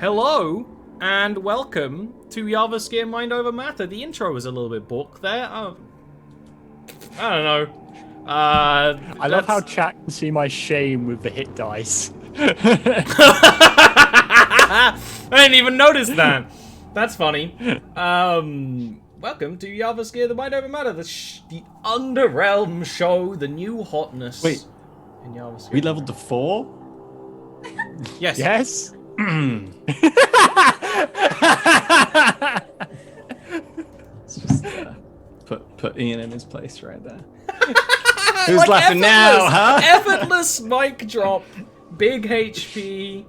Hello and welcome to Jarviskjir Mind Over Matter. The intro was a little bit book there. I don't know. I love how chat can see my shame with the hit dice. I didn't even notice that. That's funny. Welcome to Jarviskjir, the Mind Over Matter, the Underrealm show, the new hotness. Wait, in Jarviskjir. we leveled to 4? Yes. Yes? Just put Ian in his place right there. Who's like laughing now, huh? Effortless mic drop. Big HP.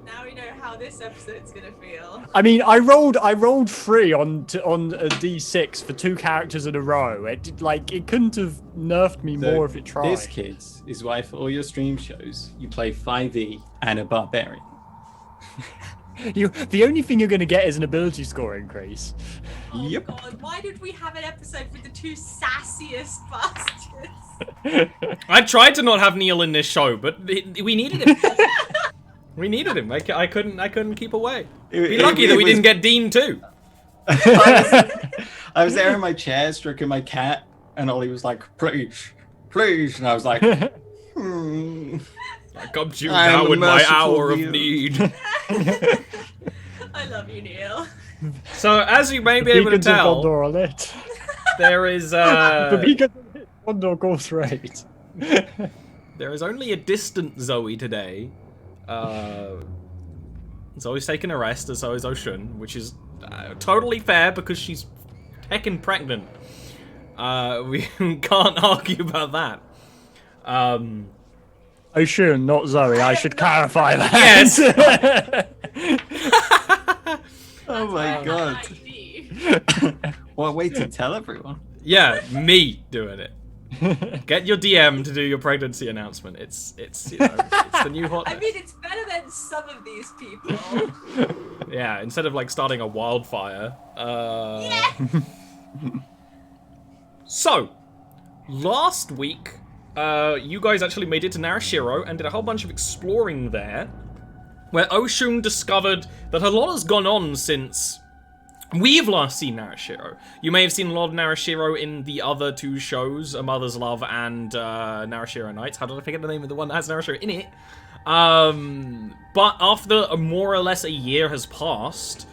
Now we know how this episode's gonna feel. I mean, I rolled 3 on a d6 for 2 characters in a row. It couldn't have nerfed me more if it tried. This, kids, is why for all your stream shows, you play 5e and a barbarian. The only thing you're going to get is an ability score increase. Oh Yep. God, why did we have an episode with the 2 sassiest bastards? I tried to not have Neil in this show, but we needed him. We needed him. I couldn't keep away. Be lucky that we didn't get Dean too. I was there in my chair stroking my cat, and Ollie was like, please, please. And I was like, I come to you now in my hour of need. I love you, Neil. So, as you may be able to tell, Gondor are lit. there is The beacons are lit. Gondor goes straight. there is only a distant Zoe today. Zoe's taken a rest, and so is Oshun, which is totally fair because she's heckin' pregnant. We can't argue about that. Oshun, not Zoe. I should clarify that. Yes. oh my god. ID. What a way to tell everyone. Yeah, me doing it. Get your DM to do your pregnancy announcement. It's it's the new hotness. I mean, it's better than some of these people. Yeah, instead of like starting a wildfire. Yeah. So, last week, you guys actually made it to Narashiro and did a whole bunch of exploring there, where Oshun discovered that a lot has gone on since we've last seen Narashiro. You may have seen a lot of Narashiro in the other 2 shows, A Mother's Love and Narashiro Nights. How did I forget the name of the one that has Narashiro in it? But after more or less a year has passed,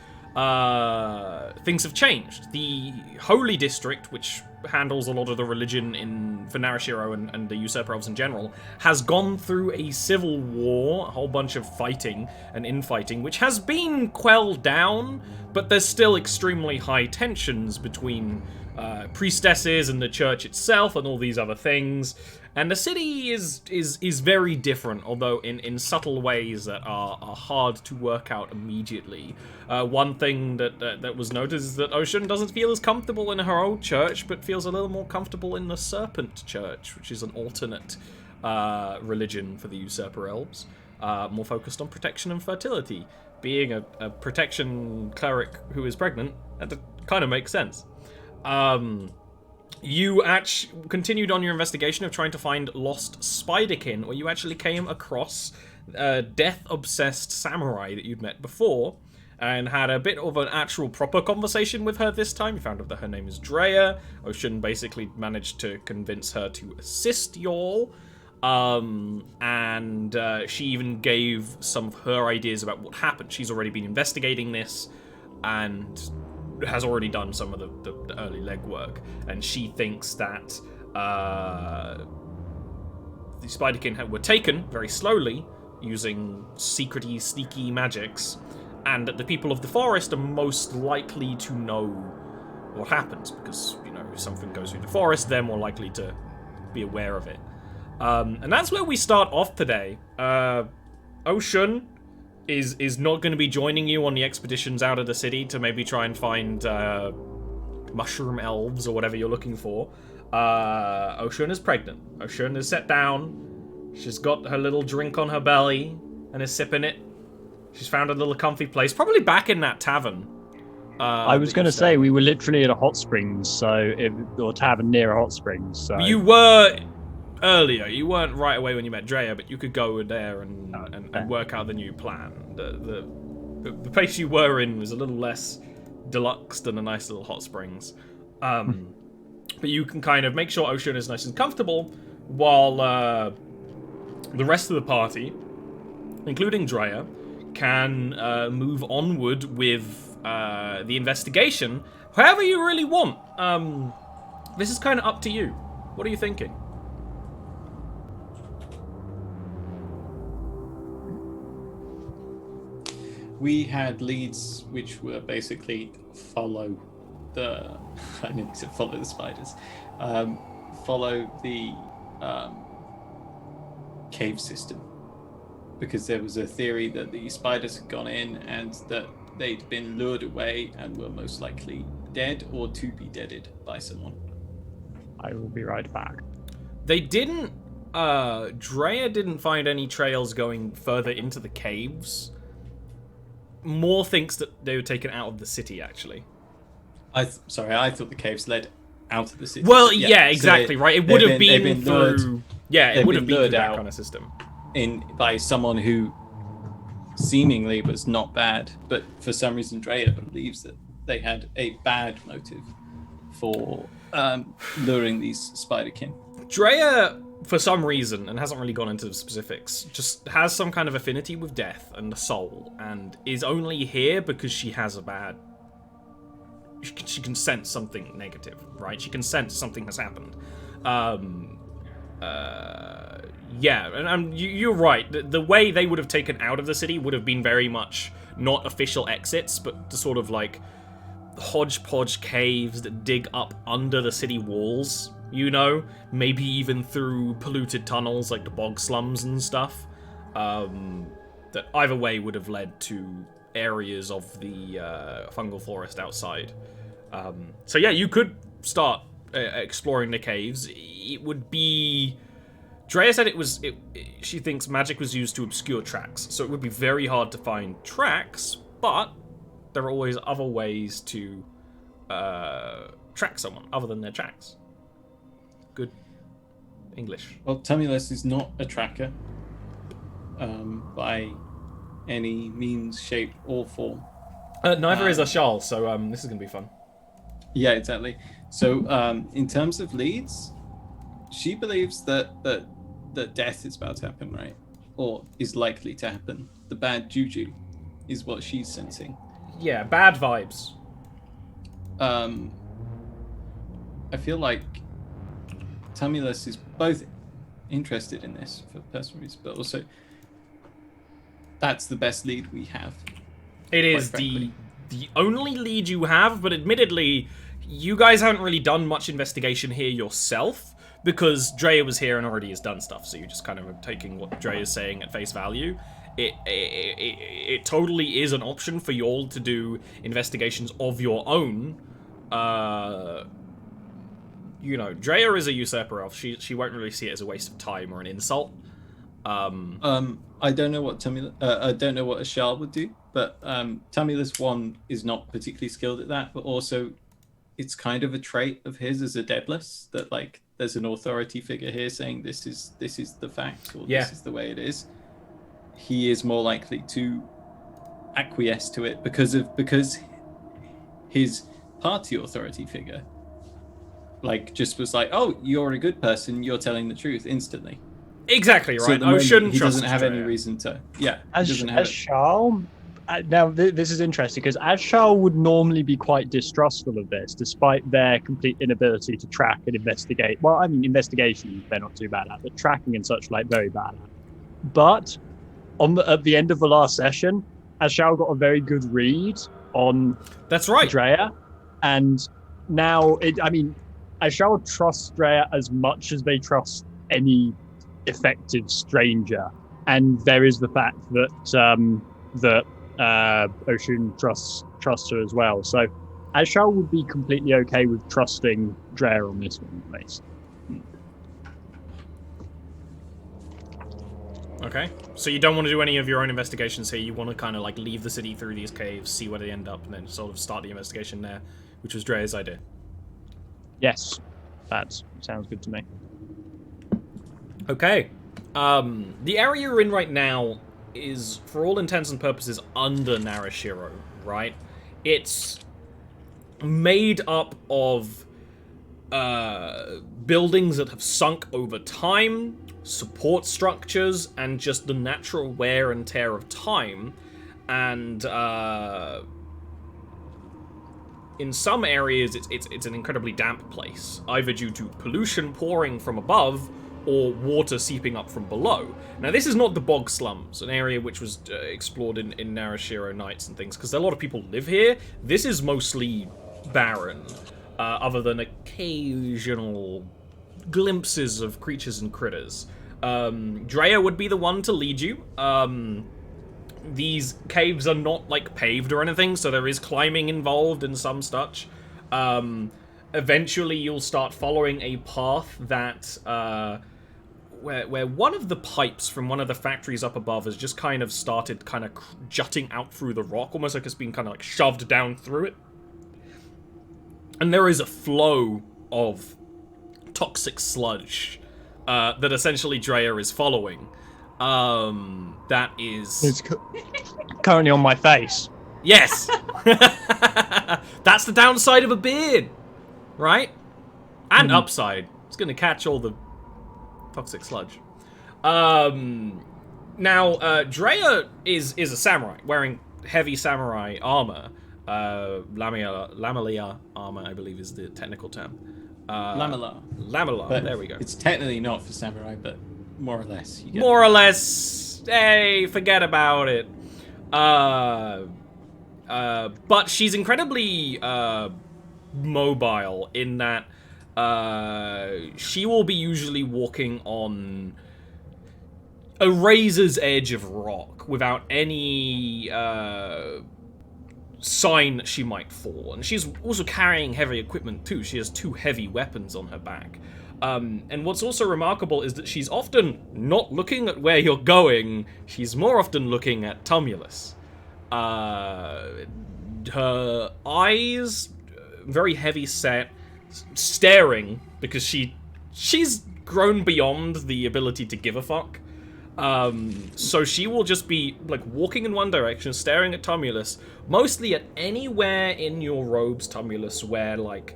things have changed. The Holy District, which handles a lot of the religion for Narashiro and the Usurper Elves in general, has gone through a civil war, a whole bunch of fighting and infighting, which has been quelled down, but there's still extremely high tensions between priestesses and the church itself and all these other things. And the city is very different, although in subtle ways that are hard to work out immediately. One thing that was noticed is that Oshun doesn't feel as comfortable in her old church, but feels a little more comfortable in the Serpent Church, which is an alternate religion for the Usurper Elves, more focused on protection and fertility. Being a protection cleric who is pregnant, that kind of makes sense. You actually continued on your investigation of trying to find lost Spiderkin, where you actually came across a death-obsessed samurai that you'd met before, and had a bit of an actual proper conversation with her this time. You found out that her name is Drea. Oshun basically managed to convince her to assist y'all, and she even gave some of her ideas about what happened. She's already been investigating this, and has already done some of the early legwork, and she thinks that the Spiderkin were taken very slowly using secrety, sneaky magics, and that the people of the forest are most likely to know what happens, because, you know, if something goes through the forest, they're more likely to be aware of it. And that's where we start off today. Oshun is not going to be joining you on the expeditions out of the city to maybe try and find mushroom elves or whatever you're looking for. Oshun is pregnant. Oshun is set down. She's got her little drink on her belly and is sipping it. She's found a little comfy place, probably back in that tavern. I was going to say we were literally at a hot springs, or tavern near a hot springs. So you were earlier. You weren't right away when you met Drea, but you could go there and work out the new plan. The place you were in was a little less deluxe than a nice little hot springs. But you can kind of make sure Ocean is nice and comfortable while the rest of the party, including Drea, can move onward with the investigation however you really want. This is kind of up to you. What are you thinking? We had leads which were basically follow the. I nearly said follow the spiders. Follow the cave system, because there was a theory that the spiders had gone in and that they'd been lured away and were most likely dead or to be deaded by someone. I will be right back. They didn't. Drea didn't find any trails going further into the caves. Moore thinks that they were taken out of the city, actually. I thought the caves led out of the city. Well, yeah, exactly, right. It would have been through. Lured, yeah, it would have been through lured that out kind of system. by someone who seemingly was not bad, but for some reason Drea believes that they had a bad motive for luring these Spiderkin. Drea, for some reason, and hasn't really gone into the specifics, just has some kind of affinity with death and the soul, and is only here because she has a bad... She can sense something negative, right? She can sense something has happened. Yeah, and you're right. The way they would have taken out of the city would have been very much not official exits, but the sort of like hodgepodge caves that dig up under the city walls, you know? Maybe even through polluted tunnels like the bog slums and stuff. That either way would have led to areas of the fungal forest outside. So yeah, you could start exploring the caves. It would be... Drea said she thinks magic was used to obscure tracks, so it would be very hard to find tracks, but there are always other ways to track someone other than their tracks. Good English. Well, Tumulus is not a tracker by any means, shape, or form. Neither is Ashal, so this is going to be fun. Yeah, exactly. So in terms of leads, she believes that death is about to happen, right? Or is likely to happen. The bad juju is what she's sensing. Yeah, bad vibes. I feel like Tumulus is both interested in this for personal reasons, but also that's the best lead we have. It is the only lead you have, but admittedly, you guys haven't really done much investigation here yourself, because Drea was here and already has done stuff, so you're just kind of taking what Drea is saying at face value. It totally is an option for you all to do investigations of your own. You know, Drea is a usurper elf. She won't really see it as a waste of time or an insult. I don't know what I don't know what Ashal would do, but Tumulus 1 is not particularly skilled at that, but also it's kind of a trait of his as a deadless that like there's an authority figure here saying this is the fact, or this is the way it is. He is more likely to acquiesce to it because his party authority figure like just was like, oh, you're a good person, you're telling the truth instantly. Exactly, right. So shouldn't he trust doesn't have Drea. any reason to. Yeah, As he doesn't have it. Shal, now this is interesting because Ashal would normally be quite distrustful of this, despite their complete inability to track and investigate. Well, I mean, investigation they're not too bad at, but tracking and such like very bad at. But at the end of the last session, Ashal got a very good read on That's right. Drea, and now Ashal trusts Drea as much as they trust any effective stranger, and there is the fact that Ocean trusts her as well. So Ashal would be completely okay with trusting Drea on this one, at least. Okay, so you don't want to do any of your own investigations here. You want to kind of like leave the city through these caves, see where they end up, and then sort of start the investigation there, which was Drea's idea. Yes, that sounds good to me. Okay, the area you're in right now is, for all intents and purposes, under Narashiro, right? It's made up of buildings that have sunk over time, support structures, and just the natural wear and tear of time. And in some areas, it's an incredibly damp place, either due to pollution pouring from above or water seeping up from below. Now, this is not the Bog Slums, an area which was explored in Narashiro Nights and things, because a lot of people live here. This is mostly barren, other than occasional glimpses of creatures and critters. Drea would be the one to lead you. These caves are not, like, paved or anything, so there is climbing involved and some such. Eventually, you'll start following a path that, where one of the pipes from one of the factories up above has just kind of started kind of jutting out through the rock, almost like it's been kind of, like, shoved down through it. And there is a flow of toxic sludge that essentially Drea is following. That is... It's currently on my face. Yes! That's the downside of a beard, right? And upside. It's going to catch all the toxic sludge. Now, Drea is a samurai, wearing heavy samurai armor. Lamella armor, I believe, is the technical term. Lamella, But there we go. It's technically not for samurai, but more or less. You get More or less, hey, forget about it. But she's incredibly mobile in that she will be usually walking on a razor's edge of rock without any sign that she might fall. And she's also carrying heavy equipment too. She has 2 heavy weapons on her back. And what's also remarkable is that she's often not looking at where you're going, she's more often looking at Tumulus. Her eyes, very heavy set, staring, because she's grown beyond the ability to give a fuck. So she will just be, like, walking in one direction, staring at Tumulus, mostly at anywhere in your robes, Tumulus, where, like,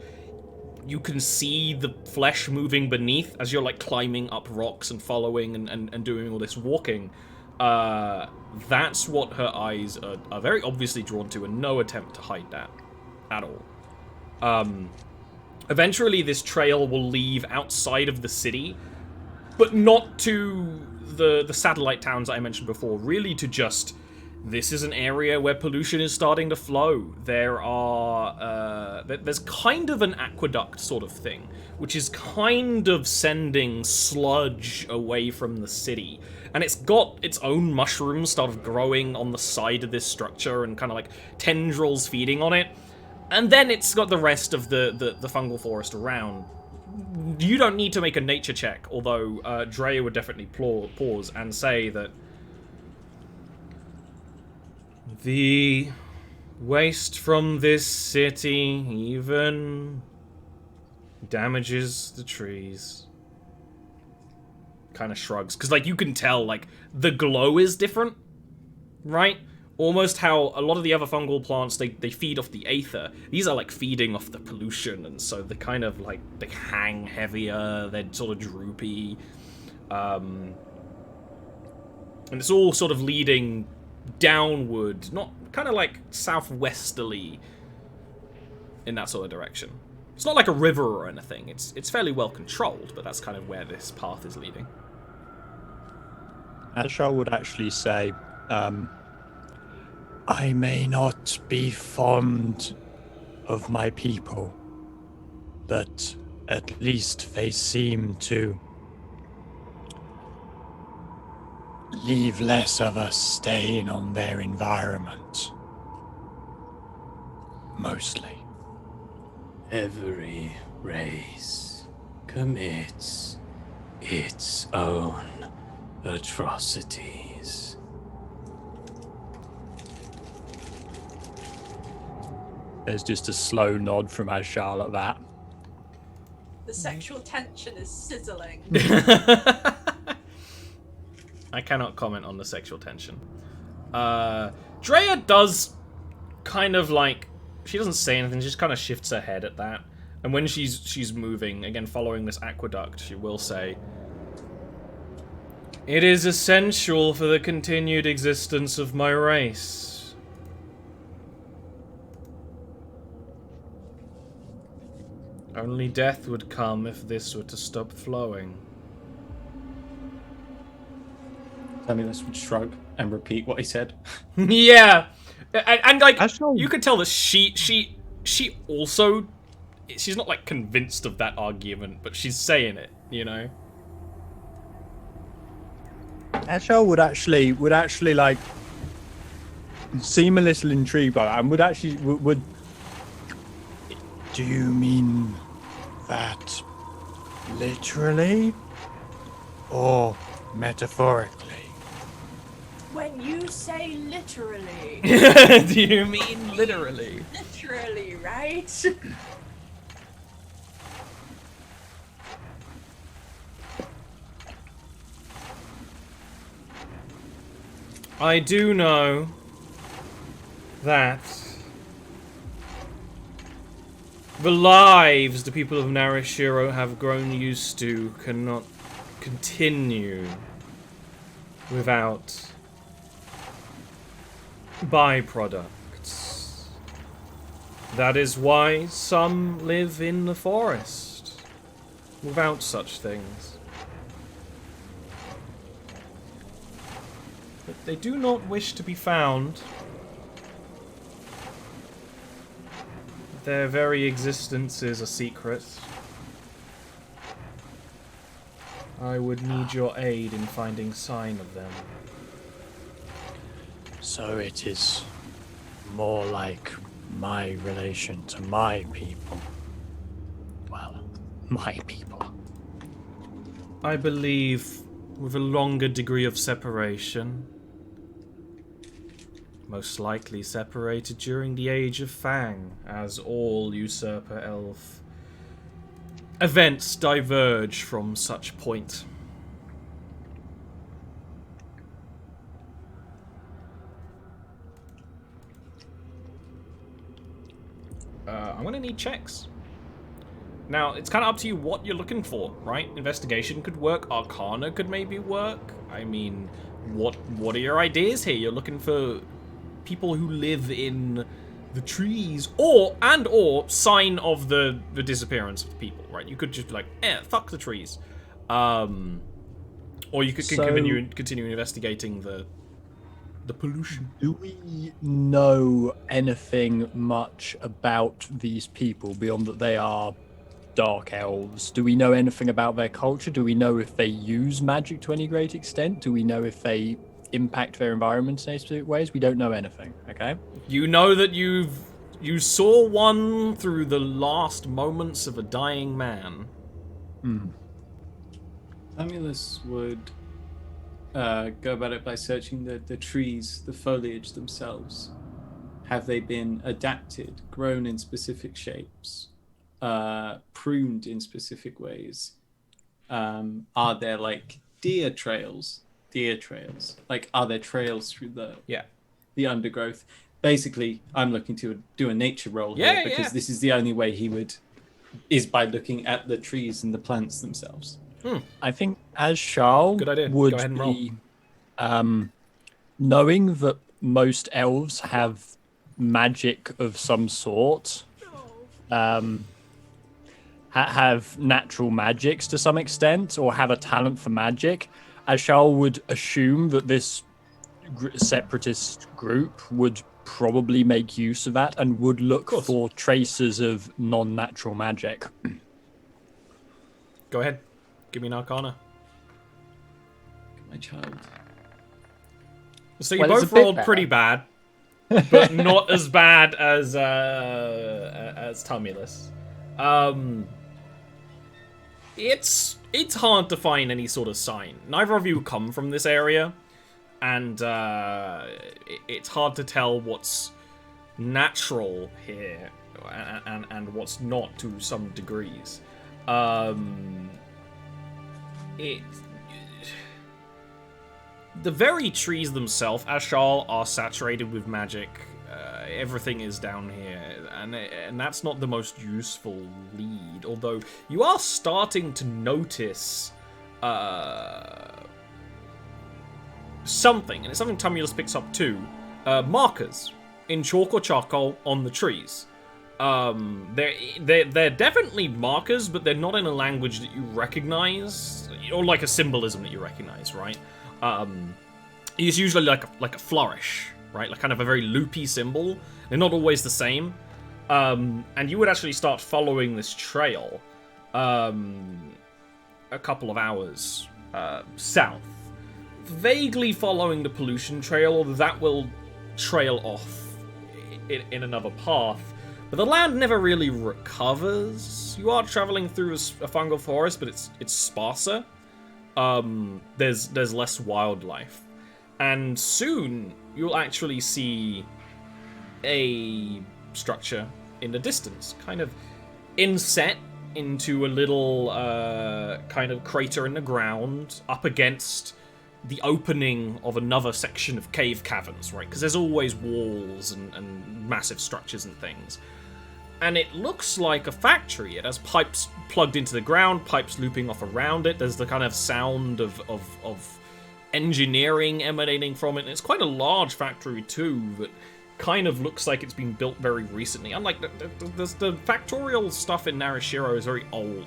you can see the flesh moving beneath as you're, like, climbing up rocks and following and doing all this walking. That's what her eyes are very obviously drawn to, and no attempt to hide that at all. Eventually, this trail will leave outside of the city, but not to the satellite towns I mentioned before, really to just... This is an area where pollution is starting to flow. There are... there's kind of an aqueduct sort of thing, which is kind of sending sludge away from the city. And it's got its own mushrooms started growing on the side of this structure and kind of like tendrils feeding on it. And then it's got the rest of the fungal forest around. You don't need to make a nature check, although Drea would definitely pause and say that the waste from this city even damages the trees. Kind of shrugs, because, like, you can tell, like, the glow is different, right? Almost how a lot of the other fungal plants, they feed off the aether. These are, like, feeding off the pollution, and so they kind of, like, they hang heavier, they're sort of droopy. And it's all sort of leading downward, not kind of like southwesterly in that sort of direction. It's not like a river or anything. It's fairly well controlled, but that's kind of where this path is leading. Ashar would actually say, I may not be fond of my people, but at least they seem to leave less of a stain on their environment. Mostly. Every race commits its own atrocities. There's just a slow nod from Ashar at that. The sexual tension is sizzling. I cannot comment on the sexual tension. Drea does kind of like, she doesn't say anything, she just kind of shifts her head at that. And when she's moving, again following this aqueduct, she will say, "It is essential for the continued existence of my race." Only death would come if this were to stop flowing. Tamulus would shrug and repeat what he said. Yeah, and like Actually- you could tell that she also, she's not like convinced of that argument, but she's saying it, you know. Ashel would actually like seem a little intrigued by that, and would. Do you mean that literally or metaphorically? When you say literally, Do you mean literally? literally, right? I do know that the lives the people of Narashiro have grown used to cannot continue without byproducts. That is why some live in the forest without such things. But they do not wish to be found. Their very existence is a secret. I would need your aid in finding sign of them. So it is more like my relation to my people. Well, my people. I believe with a longer degree of separation. Most likely separated during the Age of Fang, as all usurper elf events diverge from such point. I'm gonna need checks. Now, it's kind of up to you what you're looking for, right? Investigation could work, Arcana could maybe work. I mean, what are your ideas here? You're looking for people who live in the trees, or sign of the disappearance of the people, right? You could just be like, fuck the trees. Or you could continue investigating the pollution. Do we know anything much about these people beyond that they are dark elves? Do we know anything about their culture? Do we know if they use magic to any great extent? Do we know if they impact their environment in any specific ways? We don't know anything, okay? You know that you saw one through the last moments of a dying man. Tamulus would go about it by searching the trees, the foliage themselves. Have they been adapted, grown in specific shapes, pruned in specific ways? Are there like deer trails? Like, are there trails through the undergrowth? Basically, I'm looking to do a nature roll here because this is the only way he would, is by looking at the trees and the plants themselves. I think as Charles Good idea. would Go ahead and roll. be knowing that most elves have magic of some sort, have natural magics to some extent, or have a talent for magic. Ashal would assume that this separatist group would probably make use of that and would look for traces of non-natural magic. Go ahead. Give me an Arcana. My child. So you Well, it's both a bit rolled better. pretty bad, but not as bad as Tumulus. It's hard to find any sort of sign. Neither of you come from this area, and it's hard to tell what's natural here and what's not to some degrees. the very trees themselves, Ashal, are saturated with magic. Everything is down here, and that's not the most useful lead. Although you are starting to notice something, and it's something Tumulus picks up too. Markers in chalk or charcoal on the trees. They're definitely markers, but they're not in a language that you recognize, or like a symbolism that you recognize, right? It's usually like a flourish, right? Like kind of a very loopy symbol. They're not always the same. And you would actually start following this trail a couple of hours south, vaguely following the pollution trail, although that will trail off in another path. But the land never really recovers. You are traveling through a fungal forest, but it's sparser. There's less wildlife. And soon, you'll actually see a structure in the distance, kind of inset into a little kind of crater in the ground, up against the opening of another section of cave caverns, right? Because there's always walls and massive structures and things. And it looks like a factory. It has pipes plugged into the ground, pipes looping off around it. There's the kind of sound of engineering emanating from it. And it's quite a large factory too, that kind of looks like it's been built very recently. Unlike the factorial stuff in Narashiro is very old,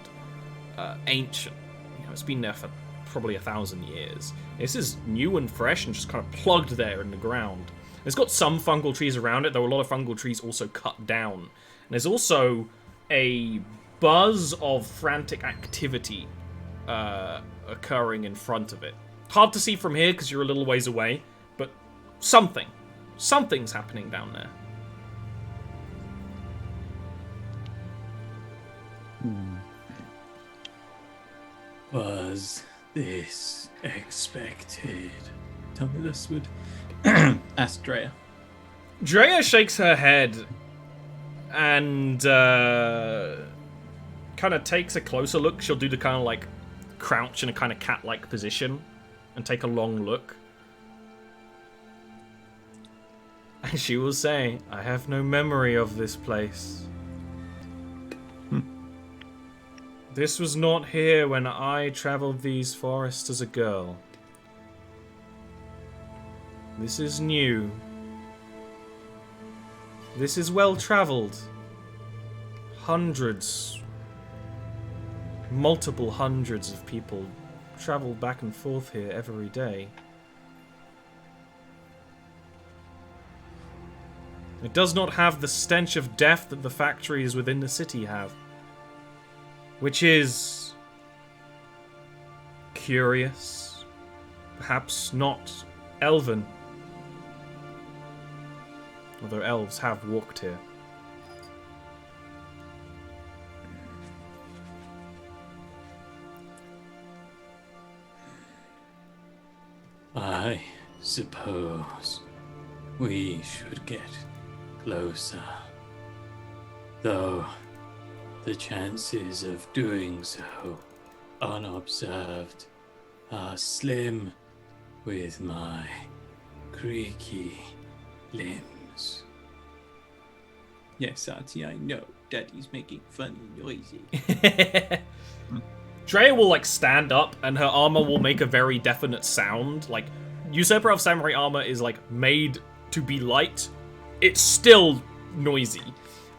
ancient. You know, it's been there for probably 1,000 years. This is new and fresh and just kind of plugged there in the ground. It's got some fungal trees around it, though a lot of fungal trees also cut down. And there's also a buzz of frantic activity occurring in front of it. Hard to see from here because you're a little ways away, but something's happening down there. Was this expected? Tumulus would ask Drea. Drea shakes her head and kind of takes a closer look. She'll do the kind of like crouch in a kind of cat-like position and take a long look. And she will say, I have no memory of this place. This was not here when I traveled these forests as a girl. This is new. This is well traveled. Hundreds, multiple hundreds of people travel back and forth here every day. It does not have the stench of death that the factories within the city have. Which is curious. Perhaps not elven. Although elves have walked here. I suppose we should get closer. Though the chances of doing so unobserved are slim with my creaky limbs. Yes, Sati, I know. Daddy's making funny noises. Drea will like stand up and her armor will make a very definite sound. Like, Usurper of Samurai armor is like made to be light. It's still noisy.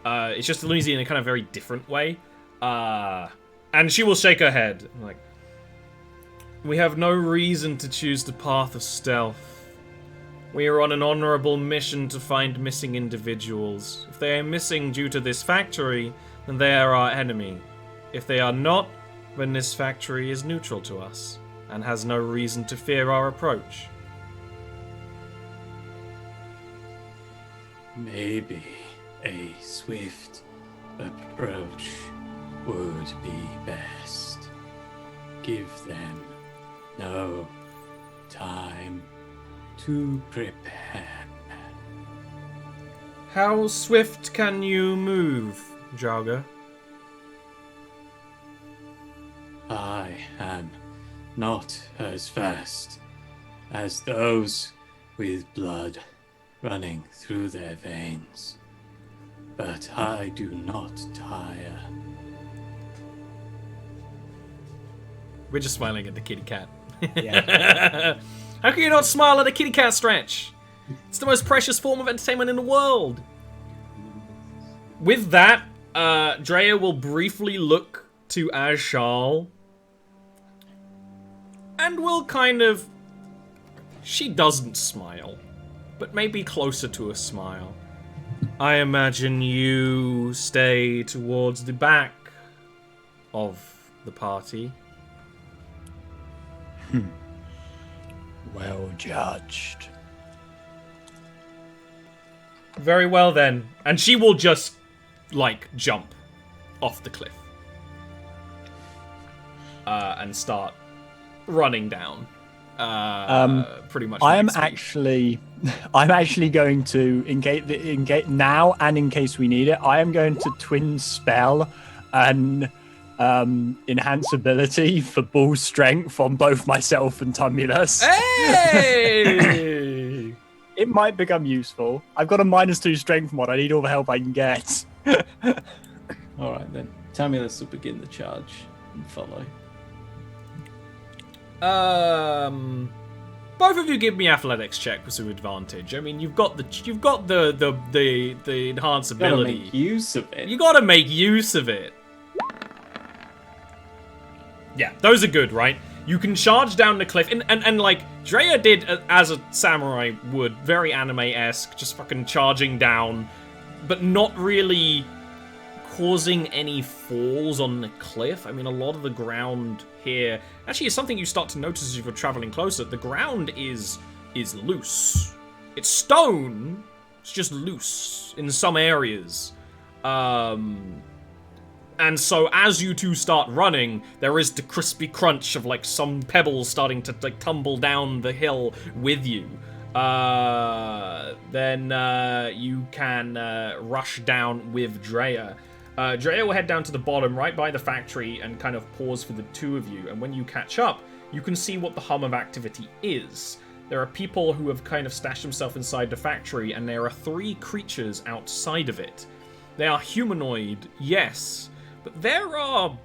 It's just noisy in a kind of very different way. And she will shake her head. Like, we have no reason to choose the path of stealth. We are on an honorable mission to find missing individuals. If they are missing due to this factory, then they are our enemy. If they are not, then this factory is neutral to us, and has no reason to fear our approach. Maybe a swift approach would be best. Give them no time to prepare. How swift can you move, Jaga? I am not as fast as those with blood running through their veins. But I do not tire. We're just smiling at the kitty cat. Yeah. How can you not smile at a kitty cat, Stretch? It's the most precious form of entertainment in the world. With that, Drea will briefly look to Ashal. And will kind of... She doesn't smile, but maybe closer to a smile. I imagine you stay towards the back of the party. Well judged. Very well then. And she will just, like, jump off the cliff. And start running down. Pretty much. I'm actually going to engage now, and in case we need it, I am going to twin spell an enhance ability for bull strength on both myself and Tumulus. Hey! It might become useful. I've got a -2 strength mod. I need all the help I can get. All right then. Tumulus will begin the charge and follow. Both of you give me athletics check with some advantage. I mean, you've got the enhance Gotta ability. make use of it. You gotta make use of it. Yeah, those are good, right? You can charge down the cliff, and like Drea did as a samurai would, very anime-esque, just fucking charging down, but not really causing any falls on the cliff. I mean, a lot of the ground here actually is something you start to notice as you're traveling closer. The ground is loose. It's stone. It's just loose in some areas. And so as you two start running, there is the crispy crunch of like some pebbles starting to like tumble down the hill with you. Then you can rush down with Drea. Drea will head down to the bottom, right by the factory, and kind of pause for the two of you. And when you catch up, you can see what the hum of activity is. There are people who have kind of stashed themselves inside the factory, and there are 3 creatures outside of it. They are humanoid, yes, but there are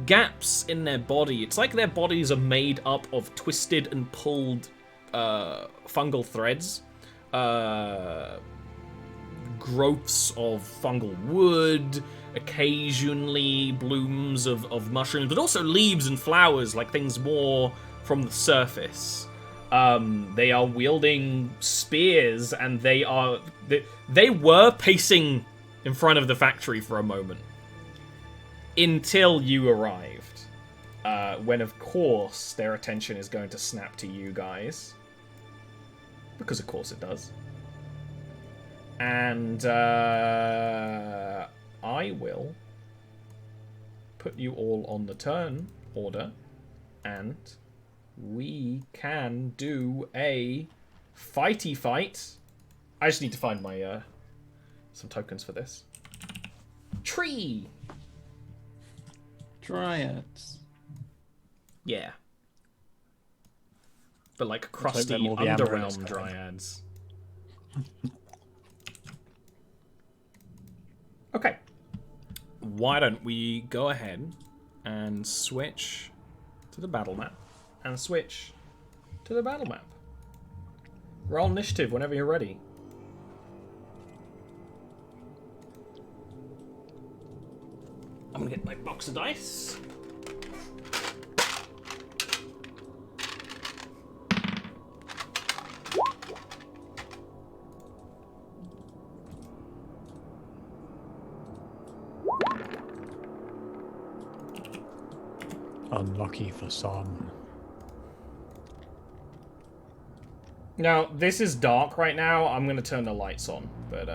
gaps in their body. It's like their bodies are made up of twisted and pulled fungal threads. Growths of fungal wood, occasionally blooms of mushrooms, but also leaves and flowers, like things more from the surface. They are wielding spears, and they were pacing in front of the factory for a moment. Until you arrived. When, of course, their attention is going to snap to you guys. Because, of course, it does. And I will put you all on the turn order, and we can do a fighty fight. I just need to find my some tokens for this. Tree. Dryads. Yeah. But like Let's hope they're crusty more the Amaryllis underrealm kind. dryads. Okay. Why don't we go ahead and switch to the battle map. And switch to the battle map. Roll initiative whenever you're ready. I'm gonna get my box of dice. Unlucky for some. Now, this is dark right now. I'm gonna turn the lights on, but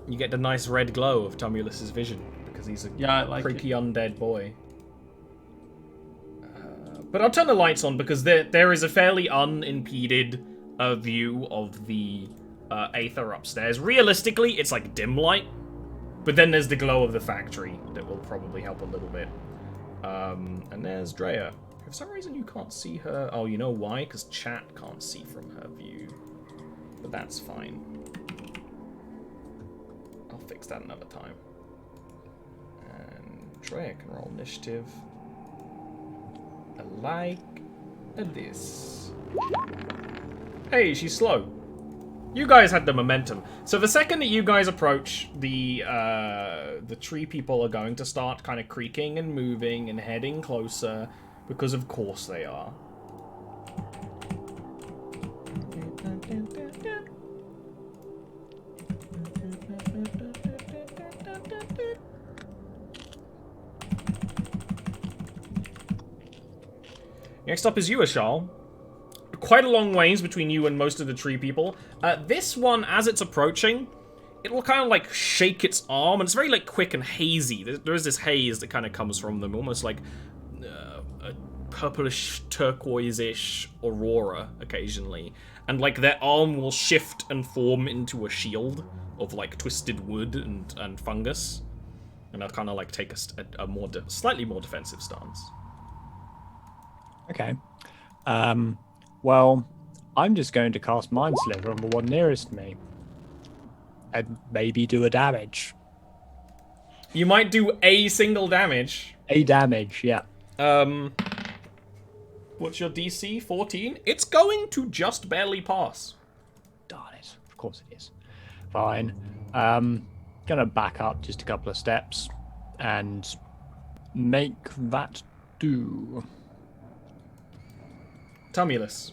you get the nice red glow of Tumulus' vision because he's a Yeah, I like creaky undead boy. But I'll turn the lights on because there is a fairly unimpeded view of the Aether upstairs. Realistically, it's like dim light, but then there's the glow of the factory that will probably help a little bit. And there's Drea. For some reason you can't see her. Oh, you know why? Because chat can't see from her view. But that's fine. I'll fix that another time. And Drea can roll initiative. Like this. Hey, she's slow. You guys had the momentum. So the second that you guys approach, the tree people are going to start kind of creaking and moving and heading closer, because of course they are. Next up is you, Ashal. Quite a long ways between you and most of the tree people. This one, as it's approaching, it will kind of like shake its arm, and it's very like quick and hazy. There is this haze that kind of comes from them, almost like a purplish, turquoise-ish aurora occasionally. And like their arm will shift and form into a shield of like twisted wood and fungus, and they'll kind of like take a slightly more defensive stance. Okay. Well, I'm just going to cast Mind Sliver on the one nearest me. And maybe do a damage. You might do a single damage. A damage, yeah. What's your DC? 14? It's going to just barely pass. Darn it. Of course it is. Fine. Gonna back up just a couple of steps and make that do. Tumulus,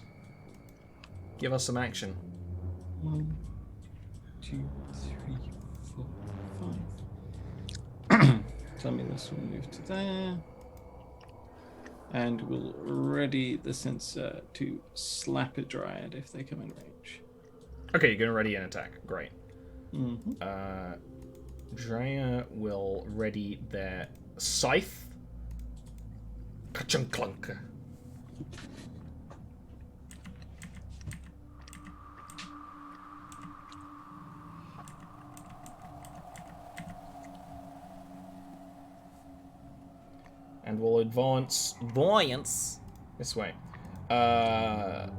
give us some action. 1, 2, 3, 4, 5. Tumulus will move to there. And we'll ready the sensor to slap a dryad if they come in range. Okay, you're going to ready an attack. Great. Mm-hmm. Drea will ready their scythe. Ka-chunk clunk. And we'll advance this way. Tamios,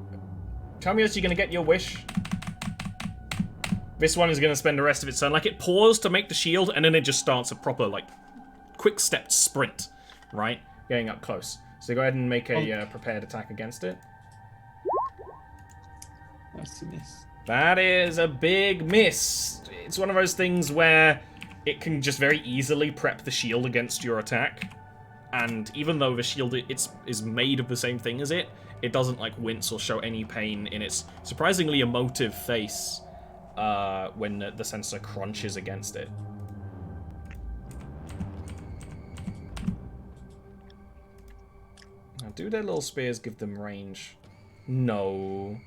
you gonna get your wish? This one is gonna spend the rest of its turn. Like, it paused to make the shield, and then it just starts a proper, like, quick step sprint, right? Getting up close. So go ahead and make a prepared attack against it. That's a miss. That is a big miss. It's one of those things where it can just very easily prep the shield against your attack. And even though the shield is made of the same thing as it doesn't like wince or show any pain in its surprisingly emotive face when the sensor crunches against it. Now, do their little spears give them range? No.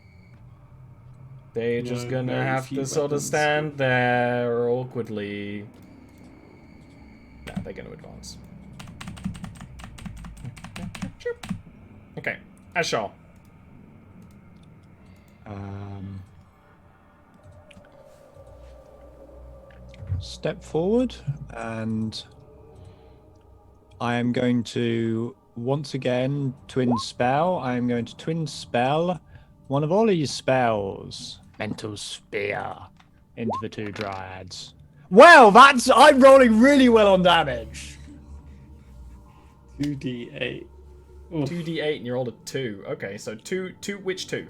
They're just gonna have to sort of stand there awkwardly. Nah, they're gonna advance. Okay, Ashal. Step forward, and I am going to once again twin spell. I am going to twin spell one of Ollie's spells, Mental Spear, into the two dryads. Well, I'm rolling really well on damage. 2d8. 2d8 and you rolled a 2. Okay, so two. Which two?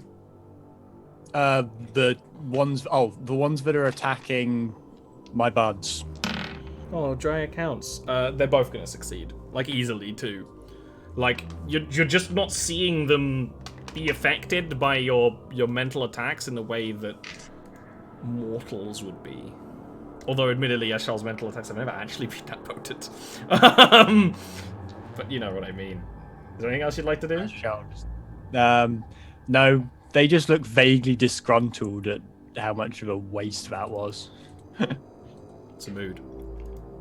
The ones that are attacking my buds. Oh, dry accounts. They're both gonna succeed, like easily too. Like you're just not seeing them be affected by your mental attacks in the way that mortals would be. Although, admittedly, Ashal's mental attacks have never actually been that potent. But you know what I mean. Is there anything else you'd like to do? No, they just look vaguely disgruntled at how much of a waste that was. It's a mood.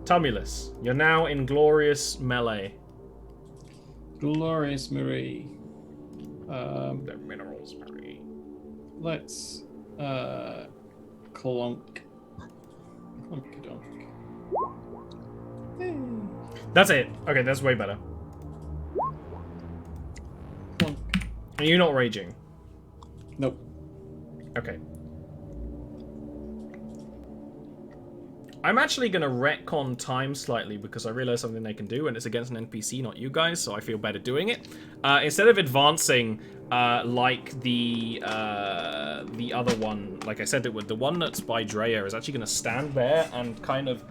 Tumulus, you're now in glorious melee. Glorious Marie. The minerals, Marie. Let's clunk. Clunkadonk. That's it. Okay, that's way better. Are you not raging? Nope. Okay. I'm actually going to retcon time slightly because I realized something they can do, and it's against an NPC, not you guys, so I feel better doing it. Instead of advancing like the other one, like I said it would, the one that's by Drea is actually going to stand there and kind of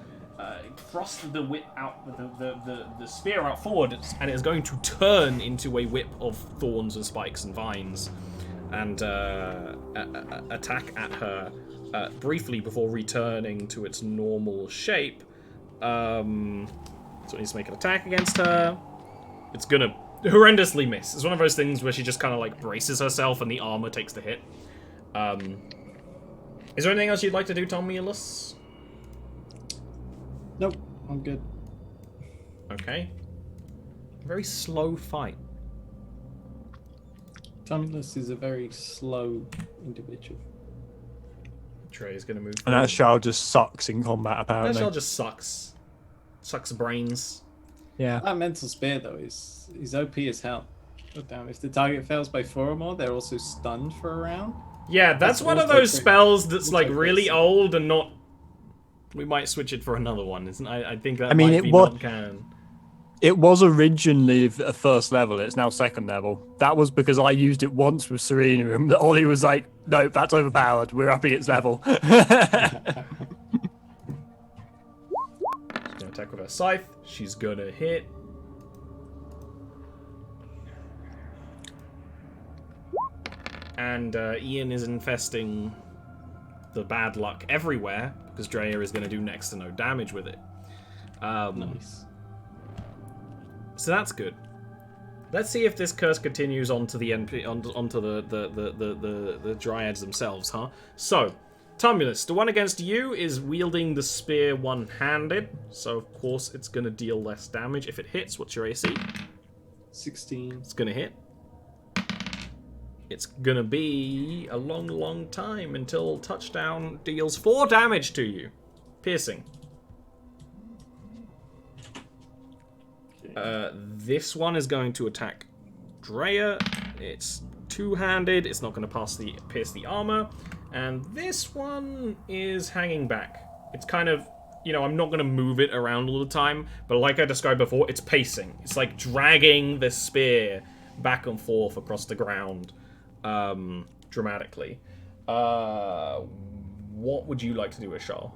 thrust the whip out, the spear out forward, and it's going to turn into a whip of thorns and spikes and vines and attack at her. Briefly before returning to its normal shape. So it needs to make an attack against her. It's gonna horrendously miss. It's one of those things where she just kind of like braces herself and the armor takes the hit. Is there anything else you'd like to do, Tomulus? Nope, I'm good. Okay. Very slow fight. Tumulus is a very slow individual. Trey is gonna move. And that shell just sucks in combat, apparently. That shell just sucks. Sucks brains. Yeah. That mental spear though is OP as hell. God damn, if the target fails by 4 or more, they're also stunned for a round. Yeah, that's one of those spells that's like really old and not. We might switch it for another one, isn't? I think that might be not canon. It was originally a first level. It's now second level. That was because I used it once with Serena, and Ollie was like, "No, that's overpowered. We're upping its level." She's gonna attack with her scythe. She's gonna hit. And Ian is infesting the bad luck everywhere because Drea is gonna do next to no damage with it. Nice. So that's good. Let's see if this curse continues onto the onto the dryads themselves, huh? So, Tumulus, the one against you is wielding the spear one-handed, so of course it's gonna deal less damage if it hits. What's your AC? 16. It's gonna hit. It's gonna be a long, long time until touchdown deals 4 damage to you, piercing. This one is going to attack Drea. It's two-handed. It's not going to pierce the armor. And this one is hanging back. It's kind of, you know, I'm not going to move it around all the time, but like I described before, it's pacing. It's like dragging the spear back and forth across the ground dramatically. What would you like to do with Charles?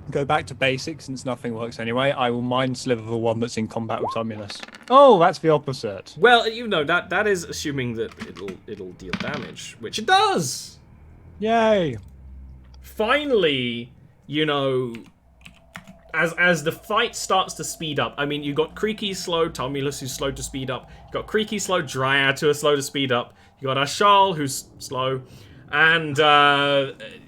Go back to basics since nothing works anyway. I will mind sliver the one that's in combat with Tumulus. Oh, that's the opposite. Well, you know that is assuming that it'll deal damage, which it does. Yay! Finally, you know, as the fight starts to speed up. I mean, you got creaky slow Tumulus who's slow to speed up. You got creaky slow Dryad who is slow to speed up. You got Ashal who's slow, and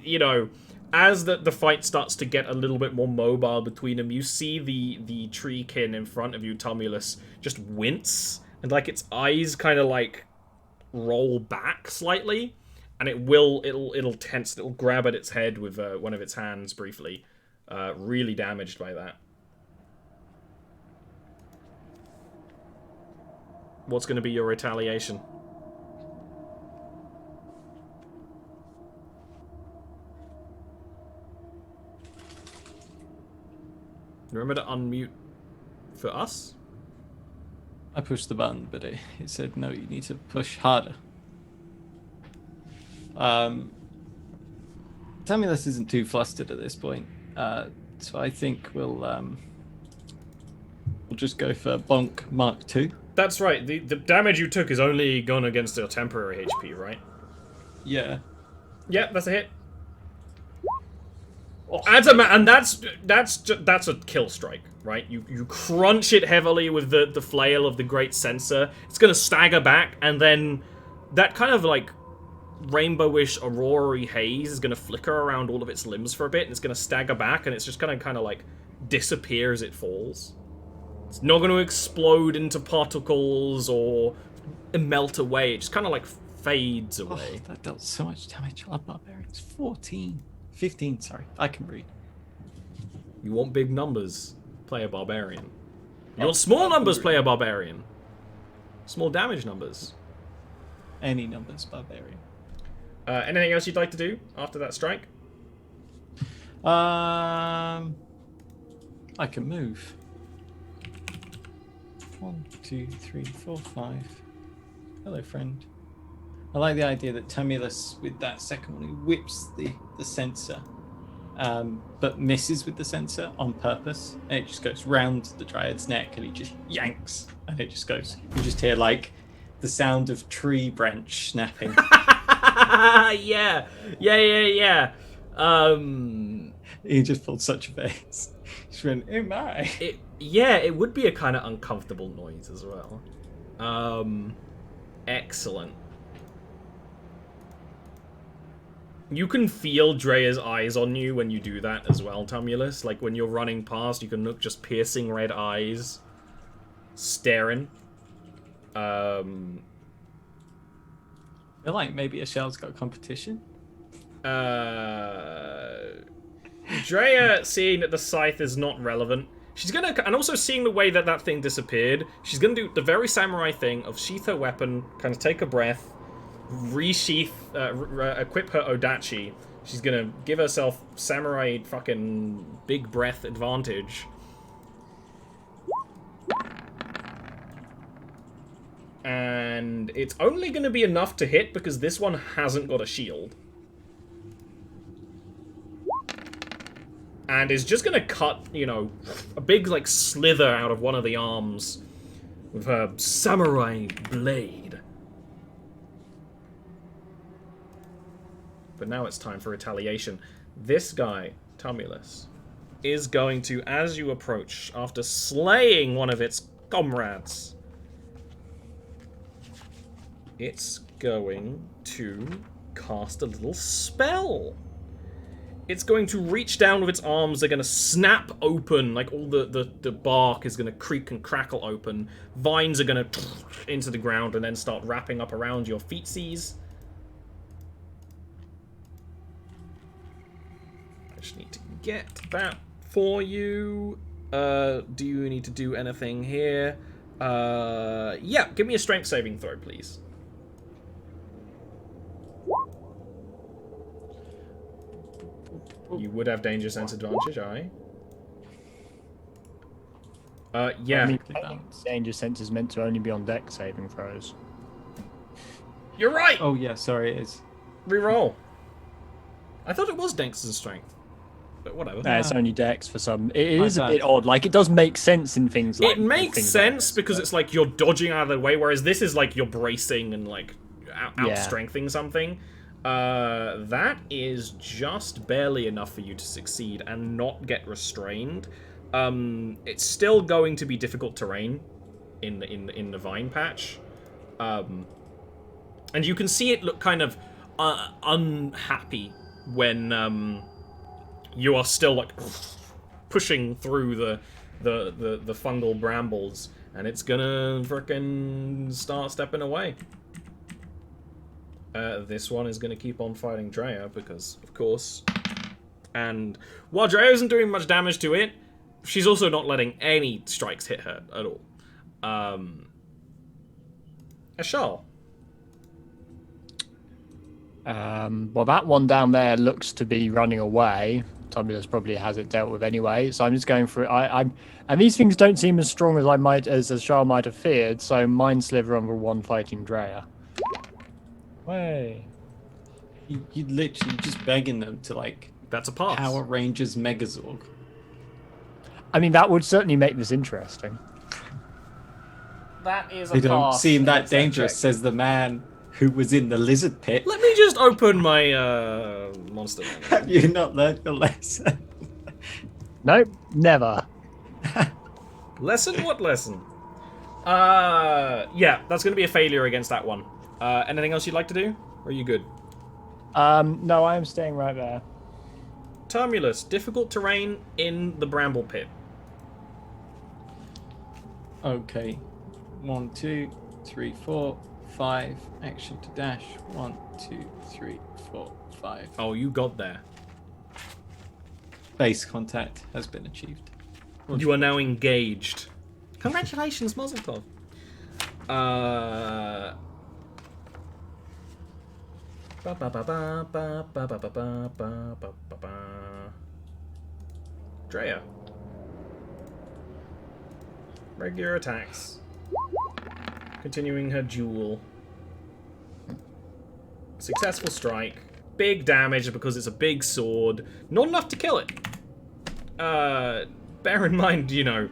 you know. As the fight starts to get a little bit more mobile between them, you see the treekin in front of you, Tumulus, just wince, and like its eyes kind of like roll back slightly, and it'll tense, it'll grab at its head with one of its hands briefly, really damaged by that. What's going to be your retaliation? Remember to unmute for us? I pushed the button, but it said no, you need to push harder. Tumulus isn't too flustered at this point, so I think we'll just go for Bonk Mark II. That's right. The damage you took is only gone against your temporary HP, right? Yeah. Yep, that's a hit. And that's a kill strike, right? You crunch it heavily with the flail of the great censer. It's gonna stagger back, and then that kind of like rainbowish aurora haze is gonna flicker around all of its limbs for a bit, and it's gonna stagger back, and it's just gonna kind of like disappear as it falls. It's not gonna explode into particles or melt away. It just kind of like fades away. Oh, that dealt so much damage. Our barbarians 15, sorry. I can read. You want big numbers? Play a barbarian. You want small numbers, player barbarian. Small damage numbers. Any numbers, barbarian. Anything else you'd like to do after that strike? I can move. 1, 2, 3, 4, 5. Hello, friend. I like the idea that Tumulus, with that second one, he whips the sensor, but misses with the sensor on purpose. And it just goes round the Dryad's neck, and he just yanks, and it just goes. You just hear like the sound of tree branch snapping. Yeah. He just pulled such a face. Just went, oh my. It would be a kind of uncomfortable noise as well. Excellent. You can feel Drea's eyes on you when you do that as well, Tumulus. Like when you're running past, you can look just piercing red eyes staring. I feel like maybe Ashel's got competition. Drea, seeing that the scythe is not relevant, she's gonna, and also seeing the way that that thing disappeared, she's gonna do the very samurai thing of sheath her weapon, kind of take a breath, resheath, equip her Odachi. She's gonna give herself samurai fucking big breath advantage. And it's only gonna be enough to hit because this one hasn't got a shield. And is just gonna cut, you know, a big, like, slither out of one of the arms with her samurai blade. But now it's time for retaliation. This guy, Tumulus, is going to, as you approach, after slaying one of its comrades, it's going to cast a little spell. It's going to reach down with its arms. They're going to snap open. Like all the bark is going to creak and crackle open. Vines are going to into the ground and then start wrapping up around your feetsies. I just need to get that for you. Do you need to do anything here? Yeah, give me a strength saving throw, please. You would have danger sense advantage, aye. Yeah. I mean, danger sense is meant to only be on deck saving throws. You're right! Oh, yeah, sorry, it is. Reroll. I thought it was Dex and Strength. But whatever. It's only dex for some. It is a bit odd. Like, it does make sense in things like... It makes sense because it's like you're dodging out of the way, whereas this is like you're bracing and like out-strengthening something. That is just barely enough for you to succeed and not get restrained. It's still going to be difficult terrain in the vine patch. And you can see it look kind of unhappy when you are still like pushing through the fungal brambles, and it's gonna frickin' start stepping away. This one is gonna keep on fighting Drea because, of course. And while Drea isn't doing much damage to it, she's also not letting any strikes hit her at all. Ashal. Well, that one down there looks to be running away. Tumulus probably has it dealt with anyway, so I'm just going for it. And these things don't seem as strong as Charles might have feared. So Mind Sliver on the one fighting Drea. Way. You literally just begging them to like. That's a pass. Power Rangers Megazord. I mean, that would certainly make this interesting. That is a They pass. don't seem that dangerous, says the man who was in the lizard pit. Let me just open my monster manual. Have you not learned your lesson? Nope, never. Lesson? What lesson? Yeah, that's going to be a failure against that one. Anything else you'd like to do? Or are you good? No, I am staying right there. Tumulus, difficult terrain in the bramble pit. Okay. 1, 2, 3, 4, 5. Action to dash. 1, 2, 3, 4, 5. Oh, you got there. Base contact has been achieved. You are now engaged. Congratulations, Mazel Tov. Drea. Regular attacks. Continuing her duel. Successful strike. Big damage because it's a big sword. Not enough to kill it. Bear in mind, you know,